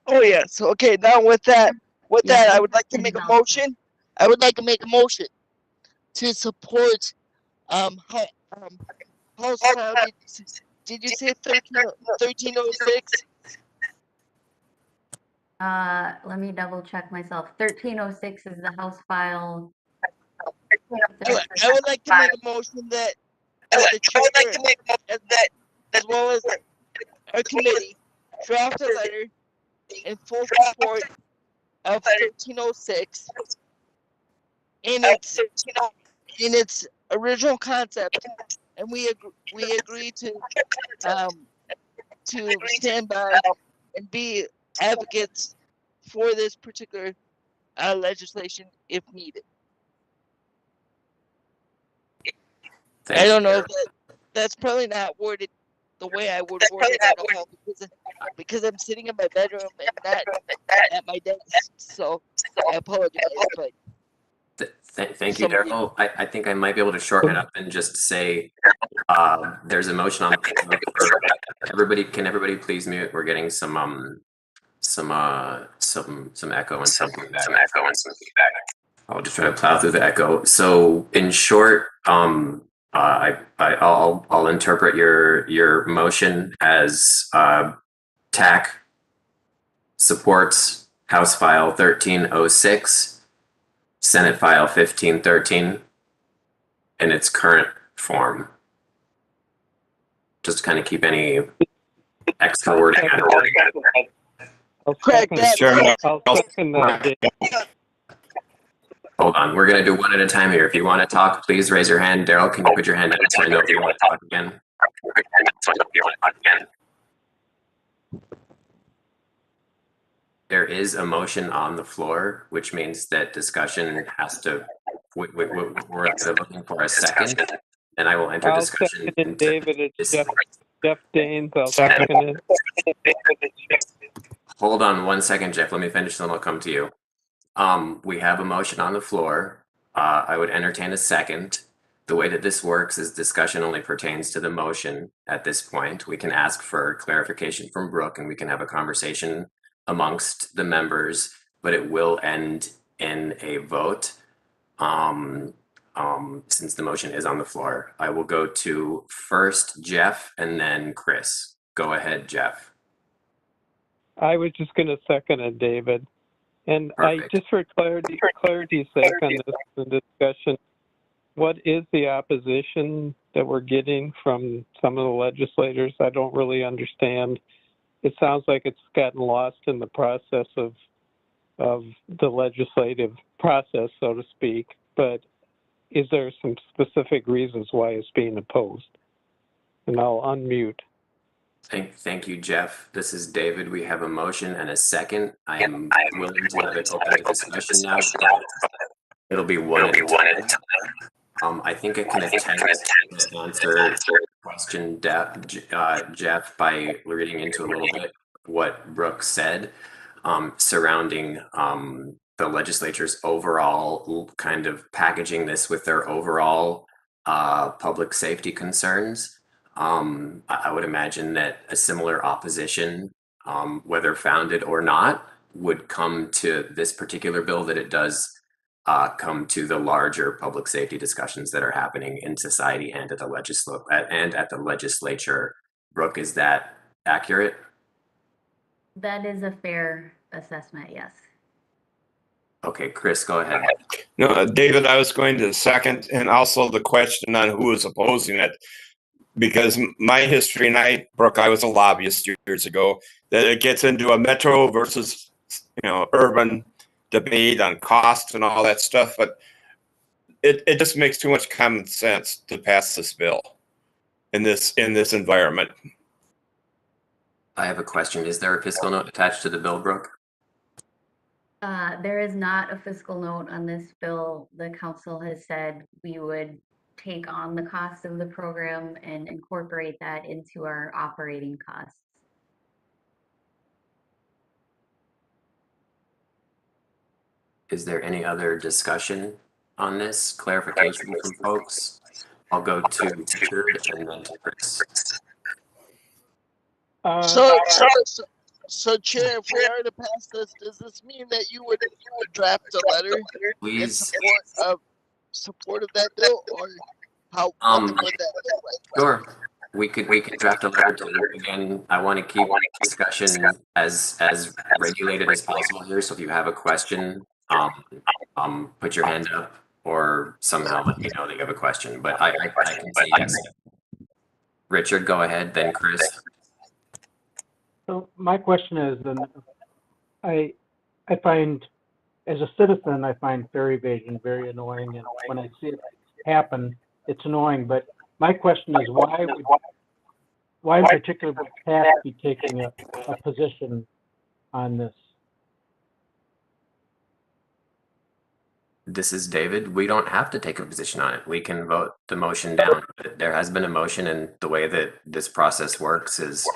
Oh yes. Okay. Now with that, I would like to make a motion. I would like to make a motion to support House File. Did you say 1306? Let me double check myself. 1306 is the House file. I would like to make a motion that the chair, as well as our committee, draft a letter in full support of 1306 in its original concept, and we agree to stand by and be advocates for this particular legislation if needed. I don't know if that's probably not worded the way I would word it at all, because I'm sitting in my bedroom and not at my desk. So I apologize, but thank you, Daryl. I think I might be able to shorten it up and just say there's a motion on the floor. Can everybody please mute? We're getting some echo and some feedback. I'll just try to plow through the echo. So in short, I'll interpret your motion as TAAC supports House File 1306, Senate File 1513 in its current form. Just to kind of keep any extra wording. Hold on, we're going to do one at a time here. If you want to talk, please raise your hand. Daryl, can you put your hand up so I know if you want to talk again? There is a motion on the floor, which means that discussion has to, we're looking for a second, and I will enter discussion. Second it, David, it's Jeff Danes. I'll second it. Hold on one second, Jeff. Let me finish, then I'll come to you. We have a motion on the floor. I would entertain a second. The way that this works is discussion only pertains to the motion at this point. We can ask for clarification from Brooke and we can have a conversation amongst the members, but it will end in a vote since the motion is on the floor. I will go to first Jeff and then Chris. Go ahead, Jeff. I was just going to second it, David. And Perfect. I just for clarity's sake on this discussion, what is the opposition that we're getting from some of the legislators? I don't really understand. It sounds like it's gotten lost in the process of the legislative process, so to speak. But is there some specific reasons why it's being opposed? And I'll unmute. Thank you, Jeff. This is David. We have a motion and a second. I am willing to have it open to discussion now. It'll be one at a time. I think I can attempt to answer your question, Jeff, by reading into a little bit what Brooke said surrounding the legislature's overall kind of packaging this with their overall public safety concerns. I would imagine that a similar opposition, whether founded or not, would come to this particular bill, that it does come to the larger public safety discussions that are happening in society and at the legislature. Brooke, is that accurate? That is a fair assessment, yes. Okay, Chris, go ahead. No, David, I was going to second, and also the question on who is opposing it. Because my history, and Brooke, I was a lobbyist years ago, that it gets into a metro versus, urban debate on cost and all that stuff, but it just makes too much common sense to pass this bill in this environment. I have a question. Is there a fiscal note attached to the bill, Brooke? There is not a fiscal note on this bill. The council has said we would take on the cost of the program and incorporate that into our operating costs. Is there any other discussion on this? Clarification from folks? I'll go to Richard and then to Chris. So Chair, if we are to pass this, does this mean that you would draft a letter in support of that bill, or how would that look like? Sure. we could draft a letter to again. I want to keep discussion as regulated as possible here. So if you have a question, put your hand up or somehow let me know that you have a question. But I can say yes. Richard, go ahead. Then Chris. So my question is, then I find, as a citizen, I find fare evasion very annoying, and when I see it happen, it's annoying. But my question is, why in particular would TAAC be taking a position on this? This is David. We don't have to take a position on it. We can vote the motion down. There has been a motion, and the way that this process works is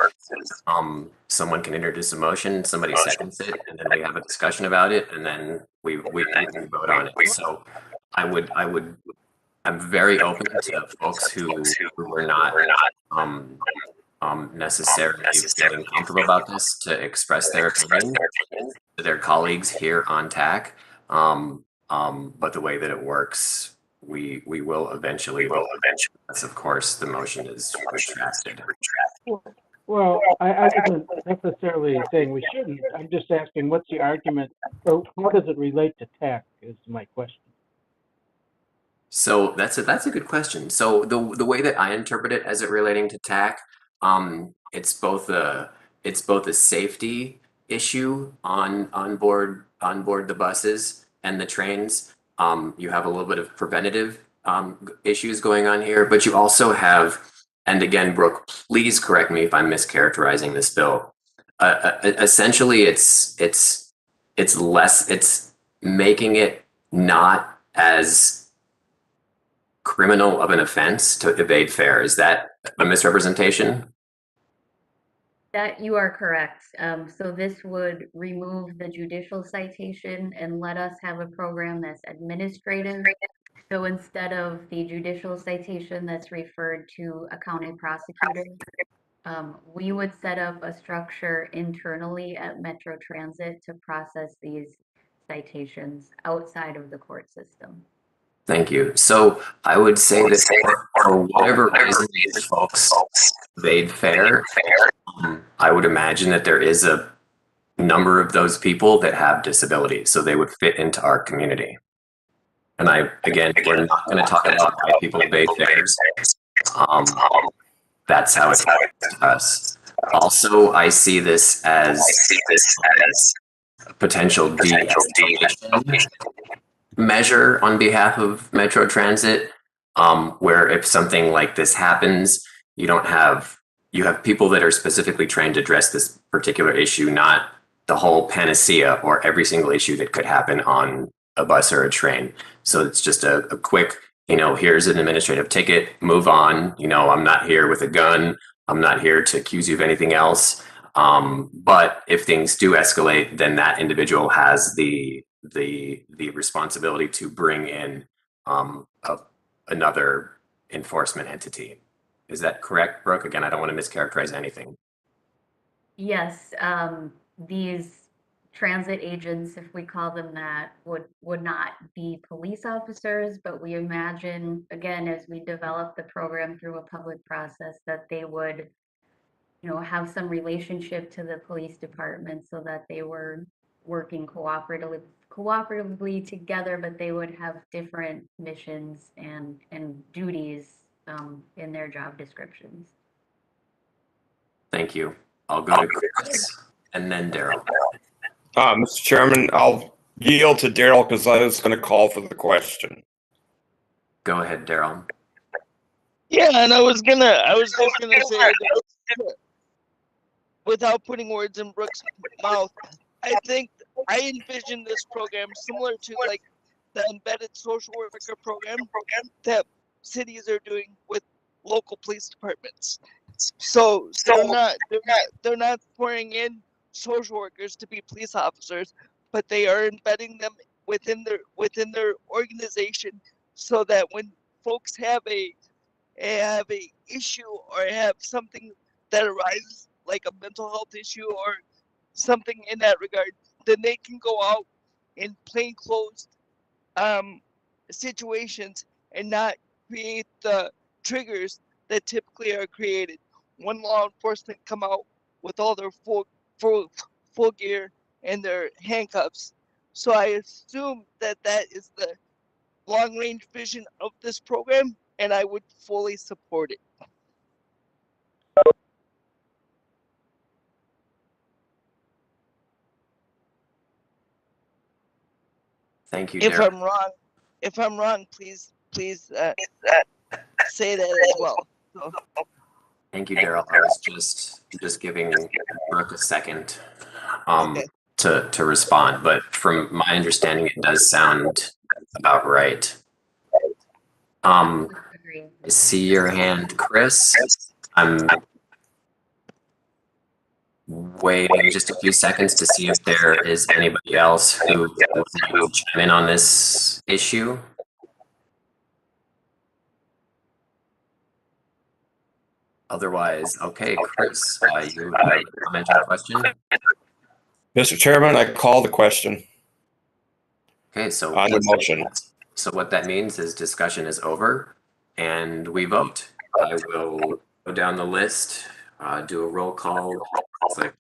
someone can introduce a motion, somebody seconds it, and then we have a discussion about it, and then we can vote on it. So I'm very open to folks who were not necessarily feeling comfortable about this to express their opinion to their colleagues here on TAAC. But the way that it works, we will eventually vote. Unless, of course, the motion is retracted. Well, I wasn't necessarily saying we shouldn't. I'm just asking, what's the argument, or how does it relate to TAAC? Is my question. So that's a good question. So the way that I interpret it as it relating to TAAC, it's both a safety issue on board the buses and the trains. You have a little bit of preventative issues going on here, but you also have, and again, Brooke, please correct me if I'm mischaracterizing this bill. Essentially, it's making it not as criminal of an offense to evade fare. Is that a misrepresentation? That you are correct. So this would remove the judicial citation and let us have a program that's administrative. So instead of the judicial citation that's referred to a county prosecutor, we would set up a structure internally at Metro Transit to process these citations outside of the court system. Thank you. So I would say that for whatever reason these folks evade fare, I would imagine that there is a number of those people that have disabilities, so they would fit into our community. And again, we're not going to talk about why people evade fares. That's how it's to us. Also, I see this as a potential de-escalation measure on behalf of Metro Transit, where if something like this happens, you have people that are specifically trained to address this particular issue, not the whole panacea or every single issue that could happen on a bus or a train. So it's just a quick, here's an administrative ticket, move on. I'm not here with a gun. I'm not here to accuse you of anything else. But if things do escalate, then that individual has the responsibility to bring in another enforcement entity. Is that correct, Brooke? Again, I don't want to mischaracterize anything. Yes, these transit agents, if we call them that, would not be police officers, but we imagine, again, as we develop the program through a public process, that they would, have some relationship to the police department so that they were working cooperatively together, but they would have different missions and duties in their job descriptions. Thank you. I'll go to Chris and then Daryl. Mr. Chairman, I'll yield to Daryl because I was going to call for the question. Go ahead, Daryl. Yeah, and I was just gonna say that, without putting words in Brooke's mouth, I think I envision this program similar to like the embedded social worker program that cities are doing with local police departments. So they're not pouring in social workers to be police officers, but they are embedding them within their organization so that when folks have a issue or have something that arises like a mental health issue or something in that regard, then they can go out in plainclothes situations and not create the triggers that typically are created when law enforcement come out with all their full gear and their handcuffs. So I assume that that is the long range vision of this program, and I would fully support it. Thank you, If Daryl. I'm wrong, please say that as well. So, Thank you, Daryl. I was just giving Brooke a second okay. to respond, but from my understanding, it does sound about right. I see your hand, Chris. I'm waiting just a few seconds to see if there is anybody else who would like to chime in on this issue. Otherwise, okay, Chris, you have a comment or question? Mr. Chairman, I call the question Okay, so on the motion. So what that means is discussion is over and we vote. I will go down the list, do a roll call. It's like,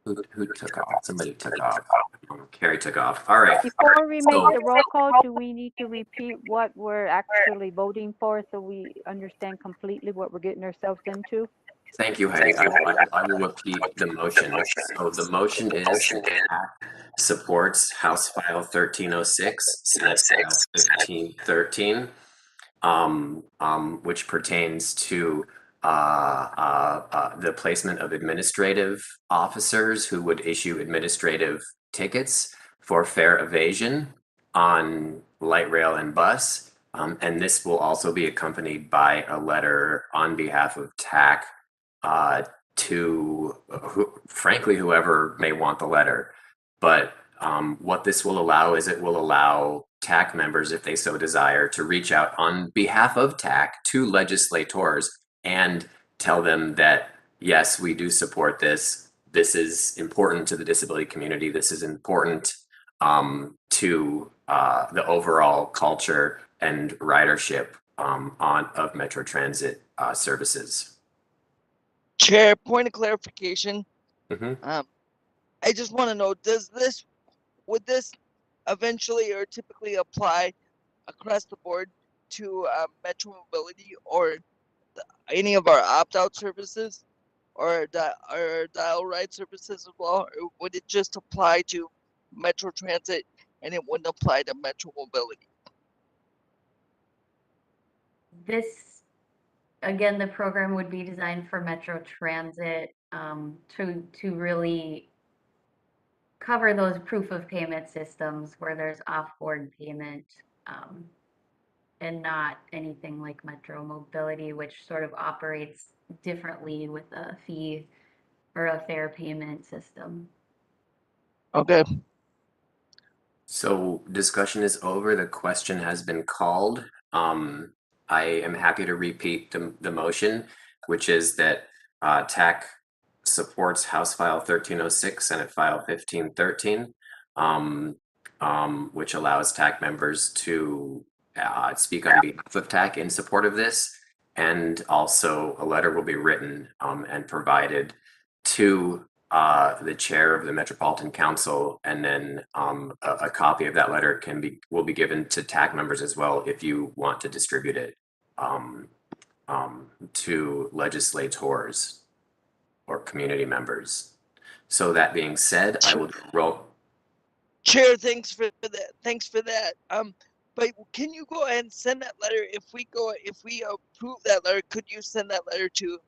who took off? Somebody took off. Carrie took off. All right. Before we make So- the roll call, do we need to repeat what we're actually voting for so we understand completely what we're getting ourselves into? Thank you, Heidi. I will repeat the motion. So the motion is TAAC supports House File 1306, Senate File 1513, which pertains to the placement of administrative officers who would issue administrative tickets for fare evasion on light rail and bus. And this will also be accompanied by a letter on behalf of TAAC to frankly, whoever may want the letter. But what this will allow is it will allow TAAC members, if they so desire, to reach out on behalf of TAAC to legislators and tell them that, yes, we do support this. This is important to the disability community. This is important to the overall culture and ridership of Metro Transit services. Chair, point of clarification. Mm-hmm. I just want to know, would this eventually or typically apply across the board to Metro Mobility or any of our opt-out services or our dial ride services as well? Or would it just apply to Metro Transit and it wouldn't apply to Metro Mobility? This, again, the program would be designed for Metro Transit to really cover those proof of payment systems where there's off-board payment and not anything like Metro Mobility, which sort of operates differently with a fee or a fare payment system. Okay. So discussion is over. The question has been called. I am happy to repeat the motion, which is that TAAC supports House File 1306, Senate File 1513, which allows TAAC members to speak on behalf of TAAC in support of this. And also a letter will be written and provided to the chair of the Metropolitan Council, and then a copy of that letter will be given to TAAC members as well if you want to distribute it to legislators or community members. So that being said, I will roll. Chair, thanks for that. But can you go ahead and send that letter? If we approve that letter, could you send that letter to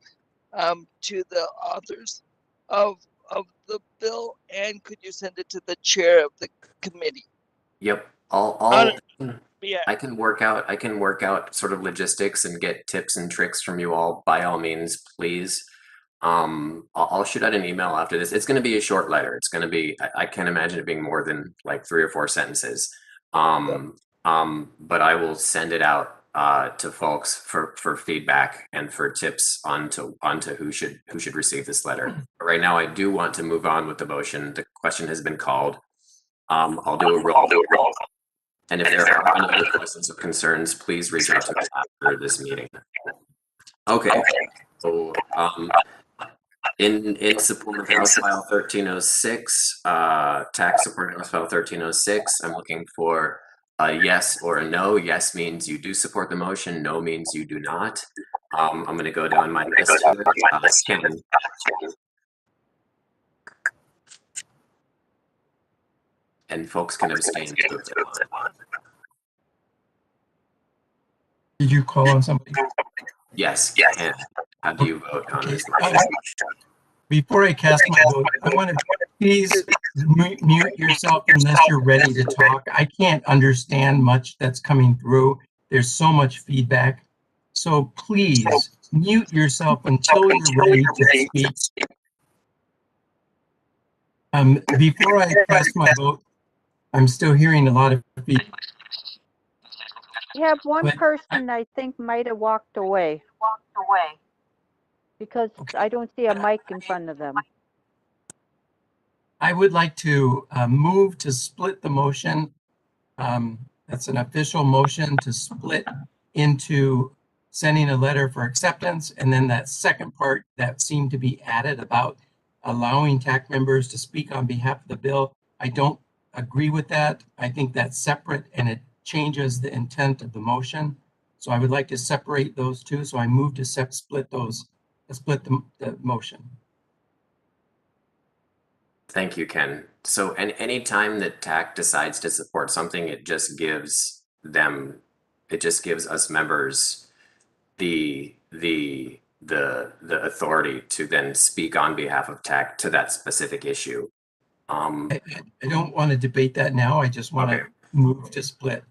the authors of the bill, and could you send it to the chair of the committee? Yep, Yeah. I can work out sort of logistics and get tips and tricks from you all. By all means, please. I'll shoot out an email after this. It's going to be a short letter. It's going to be, I can't imagine it being more than like 3 or 4 sentences. But I will send it out to folks for feedback and for tips onto who should receive this letter. But right now, I do want to move on with the motion. The question has been called. I'll do a roll. And if there are any other questions or concerns, please reach out to us after this meeting. Okay, so in support of House File 1306, TAAC support House File 1306, I'm looking for a yes or a no. Yes means you do support the motion, no means you do not. I'm going to go down my list here. Ken. And folks can abstain too if they want. Did you call on somebody? Yes, Ken. How do you vote on this? Before I cast my vote, I want to please mute yourself unless you're ready to talk. I can't understand much that's coming through. There's so much feedback. So please mute yourself until you're ready to speak. Before I cast my vote, I'm still hearing a lot of feedback. We have one But person I think might have walked away. Because I don't see a mic in front of them. I would like to move to split the motion. That's an official motion to split into sending a letter for acceptance, and then that second part that seemed to be added about allowing TAAC members to speak on behalf of the bill. I don't agree with that. I think that's separate and it changes the intent of the motion. So I would like to separate those two. So I move to split the motion. Thank you, Ken. So, and any time that TAAC decides to support something, it just gives us members the authority to then speak on behalf of TAAC to that specific issue. I don't want to debate that now. I just want to move to split.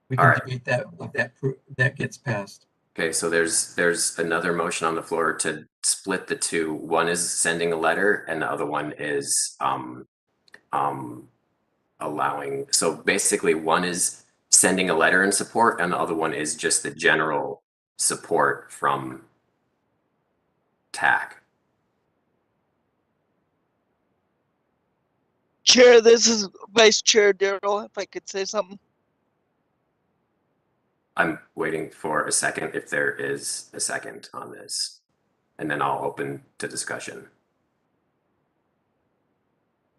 We can debate that if that gets passed. Okay, so there's another motion on the floor to split the two. One is sending a letter, and the other one is allowing. So basically, one is sending a letter in support, and the other one is just the general support from TAAC. Chair, this is Vice Chair Darrell. If I could say something. I'm waiting for a second if there is a second on this, and then I'll open to discussion.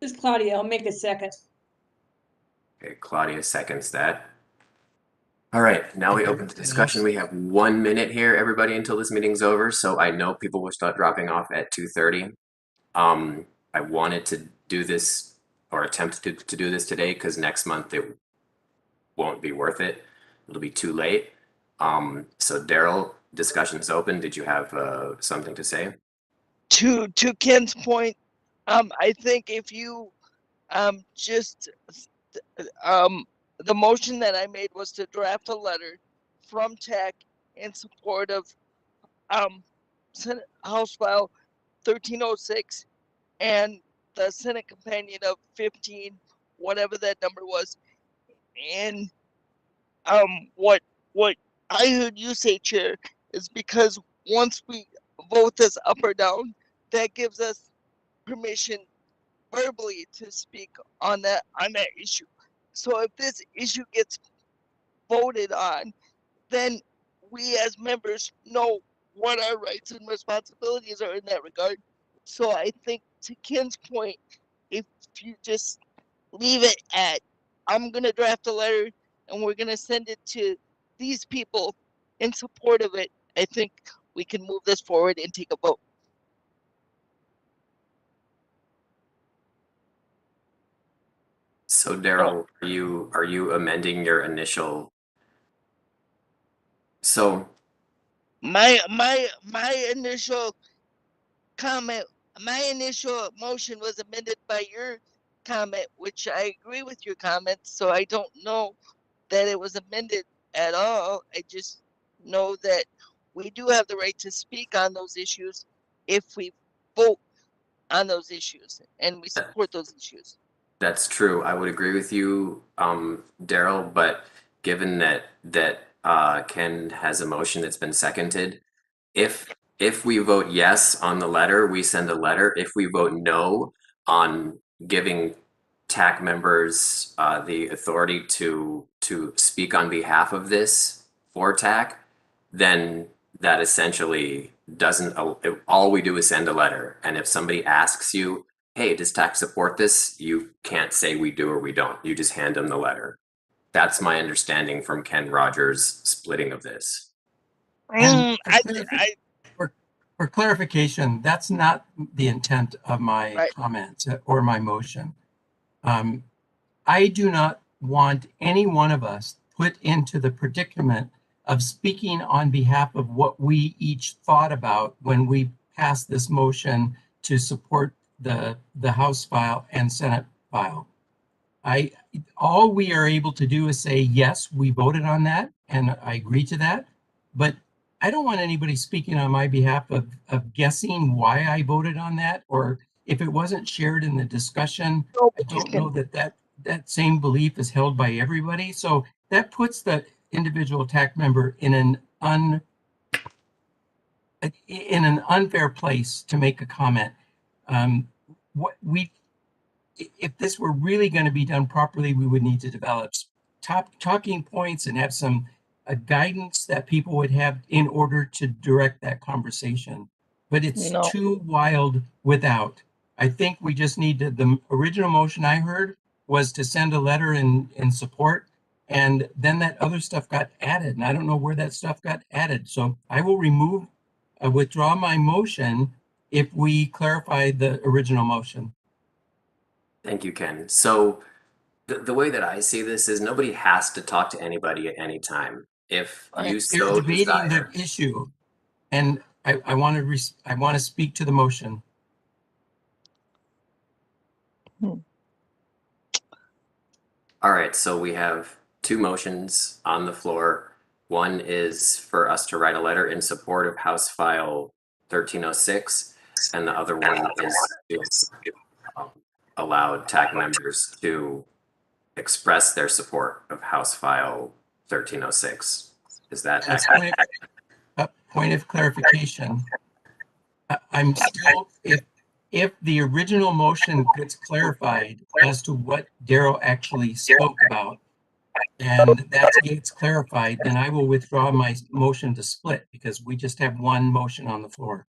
This is Claudia. I'll make a second. Okay, Claudia seconds that. All right, now we open to discussion. We have 1 minute here, everybody, until this meeting's over. So I know people will start dropping off at 2:30. I wanted to do this or attempt to do this today because next month it won't be worth it. It'll be too late. So Daryl, discussion's open. Did you have something to say? To Ken's point, I think if you the motion that I made was to draft a letter from TAAC in support of Senate House File 1306 and the Senate companion of 15, whatever that number was. And what I heard you say, Chair, is because once we vote this up or down, that gives us permission verbally to speak on that issue. So if this issue gets voted on, then we as members know what our rights and responsibilities are in that regard. So I think to Ken's point, if you just leave it at, I'm gonna draft a letter and we're gonna send it to these people in support of it, I think we can move this forward and take a vote. So Daryl, are you amending your initial? So my initial comment, my initial motion was amended by your comment, which I agree with your comment. So I don't know that it was amended at all. I just know that we do have the right to speak on those issues if we vote on those issues and we support those issues. that's true. I would agree with you, Daryl, but given that Ken has a motion that's been seconded, if we vote yes on the letter, we send a letter. If we vote no on giving TAAC members the authority to to speak on behalf of this for TAAC, then that essentially doesn't, all we do is send a letter. And if somebody asks you, hey, does TAAC support this? You can't say we do or we don't. You just hand them the letter. That's my understanding from Ken Rodgers' splitting of this. For clarification, that's not the intent of my comment or my motion. I do not want any one of us put into the predicament of speaking on behalf of what we each thought about when we passed this motion to support the House file and Senate file. All we are able to do is say, yes, we voted on that, and I agree to that, but I don't want anybody speaking on my behalf of guessing why I voted on that, or if it wasn't shared in the discussion. I don't know that same belief is held by everybody. So that puts the individual TAAC member in an unfair place to make a comment. If this were really going to be done properly, we would need to develop talking points and have some guidance that people would have in order to direct that conversation. But it's too wild without. I think we just need to, the original motion I heard was to send a letter in support, and then that other stuff got added, and I don't know where that stuff got added. So I will withdraw my motion if we clarify the original motion. Thank you, Ken. So the way that I see this is nobody has to talk to anybody at any time. If you so debating desire. the issue, and I want to speak to the motion. All right, so we have two motions on the floor. One is for us to write a letter in support of House File 1306, and the other one is to allow TAAC members to express their support of House File 1306. Is that accurate? Point of clarification. I'm still, if the original motion gets clarified as to what Daryl actually spoke about, and that gets clarified, then I will withdraw my motion to split, because we just have one motion on the floor.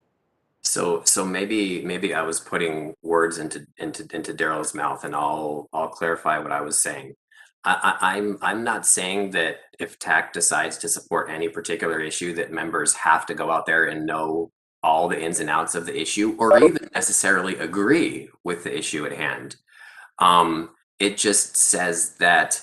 So maybe I was putting words into Daryl's mouth, and I'll clarify what I was saying. I'm not saying that if TAAC decides to support any particular issue that members have to go out there and know all the ins and outs of the issue, or even necessarily agree with the issue at hand. It just says that,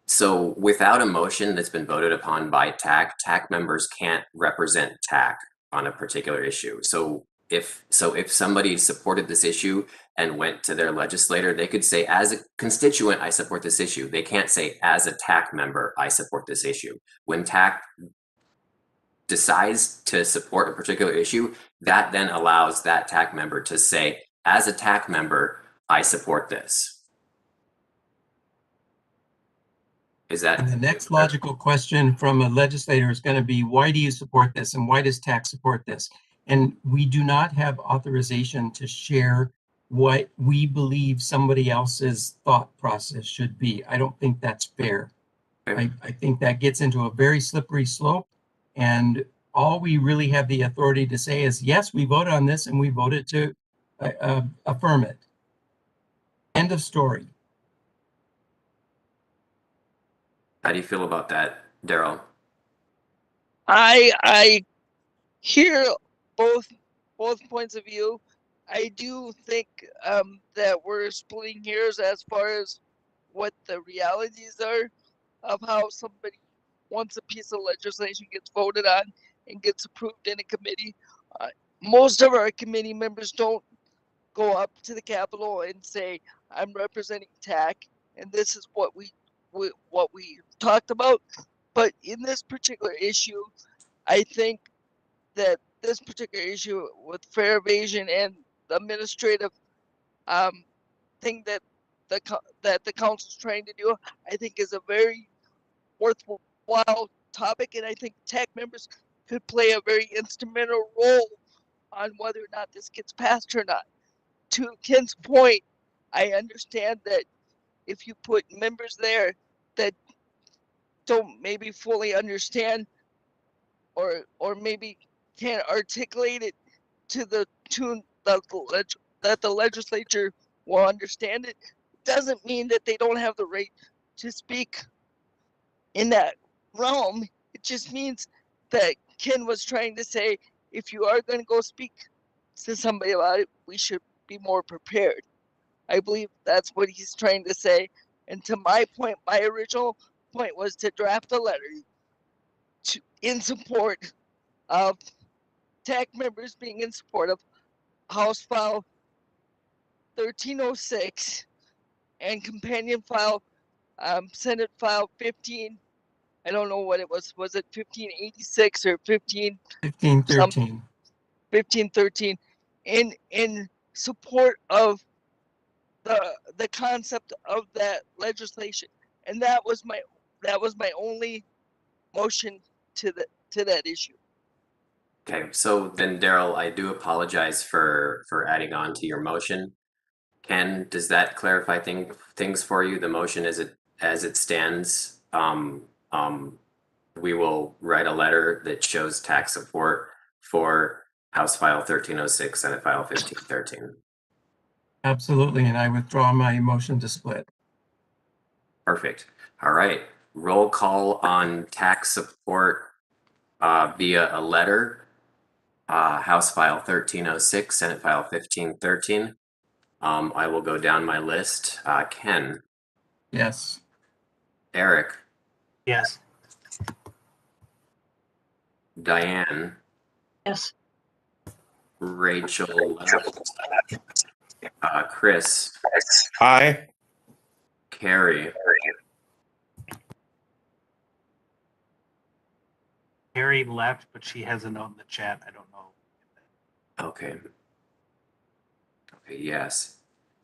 so without a motion that's been voted upon by TAAC members can't represent TAAC on a particular issue. So if somebody supported this issue and went to their legislator, they could say, as a constituent, I support this issue. They can't say, as a TAAC member, I support this issue. When TAAC decides to support a particular issue, that then allows that TAAC member to say, as a TAAC member, I support this. Is that? And the next logical question from a legislator is going to be, why do you support this, and why does TAAC support this? And we do not have authorization to share what we believe somebody else's thought process should be. I don't think that's fair. I think that gets into a very slippery slope, and all we really have the authority to say is, yes, we voted on this and we voted to affirm it. End of story. How do you feel about that, Daryl? I hear both points of view. I do think that we're splitting hairs as far as what the realities are of how somebody, once a piece of legislation gets voted on and gets approved in a committee, most of our committee members don't go up to the Capitol and say, I'm representing TAAC and this is what we talked about. But in this particular issue, I think that this particular issue with fair evasion and the administrative thing that the council's trying to do, I think is a very worthwhile topic, and I think TAAC members could play a very instrumental role on whether or not this gets passed or not. To Ken's point, I understand that if you put members there that don't maybe fully understand or maybe can't articulate it to the tune that the legislature will understand it, doesn't mean that they don't have the right to speak in that realm. It just means that Ken was trying to say, if you are going to go speak to somebody about it, we should be more prepared. I believe that's what he's trying to say. And to my point, my original point was to draft a letter in support of TAAC members being in support of House File 1306 and companion file, Senate File 15. I don't know what it was. Was it 1586 or 1513. 1513 in support of the concept of that legislation. And that was my only motion to that issue. Okay, so then Daryl, I do apologize for adding on to your motion. Ken, does that clarify things for you? The motion as it stands, we will write a letter that shows TAAC support for House File 1306, Senate File 1513. Absolutely, and I withdraw my motion to split. Perfect. All right, roll call on TAAC support via a letter. House File 1306, Senate File 1513. I will go down my list. Ken. Yes. Eric. Yes. Diane. Yes. Rachel left. Chris. Aye. Carrie. Carrie left, but she has a note in the chat. I don't know. Okay. Okay, yes.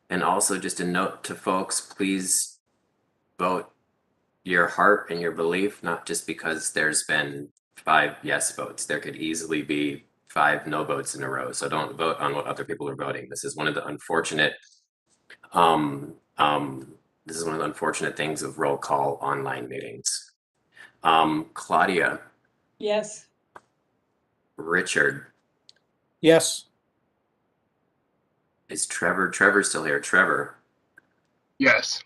And also just a note to folks, please vote your heart and your belief, not just because there's been 5 yes votes. There could easily be 5 no votes in a row. So don't vote on what other people are voting. This is one of the unfortunate things of roll call online meetings. Claudia. Yes. Richard. Yes. Is Trevor still here? Trevor. Yes.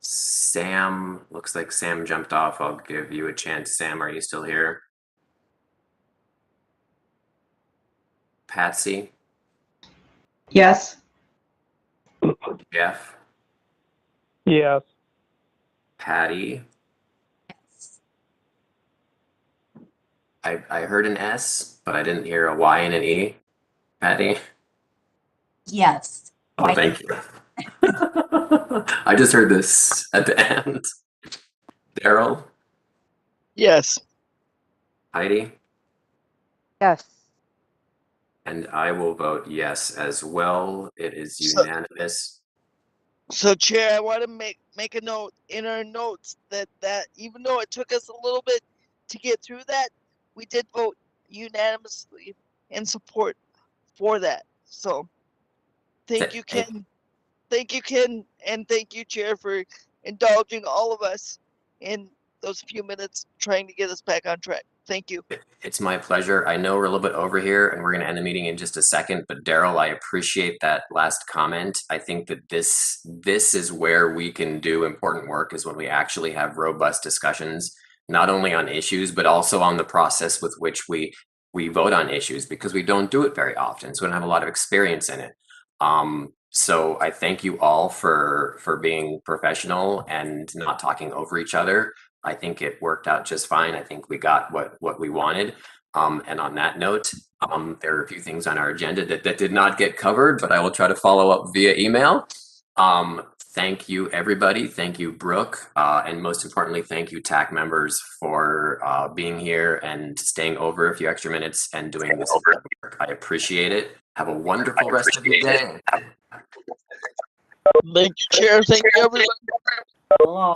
Sam, looks like Sam jumped off. I'll give you a chance. Sam, are you still here? Patsy? Yes. Jeff? Yes. Patty? I heard an S, but I didn't hear a Y and an E. Patty? Yes. Oh, thank you. I just heard this at the end. Daryl? Yes. Heidi? Yes. And I will vote yes as well. It is unanimous. So Chair, I want to make a note in our notes that even though it took us a little bit to get through that, we did vote unanimously in support for that. So thank you, Ken. Thank you, Ken, and thank you, Chair, for indulging all of us in those few minutes trying to get us back on track. Thank you. It's my pleasure. I know we're a little bit over here and we're going to end the meeting in just a second, but Daryl, I appreciate that last comment. I think that this is where we can do important work, is when we actually have robust discussions, not only on issues, but also on the process with which we vote on issues, because we don't do it very often. So we don't have a lot of experience in it. So I thank you all for being professional and not talking over each other. I think it worked out just fine. I think we got what we wanted. And on that note, there are a few things on our agenda that did not get covered, but I will try to follow up via email. Thank you, everybody. Thank you, Brooke. And most importantly, thank you, TAAC members, for being here and staying over a few extra minutes and doing this work. I appreciate it. Have a wonderful rest of your day. Thank you, Chair. Thank you, everyone.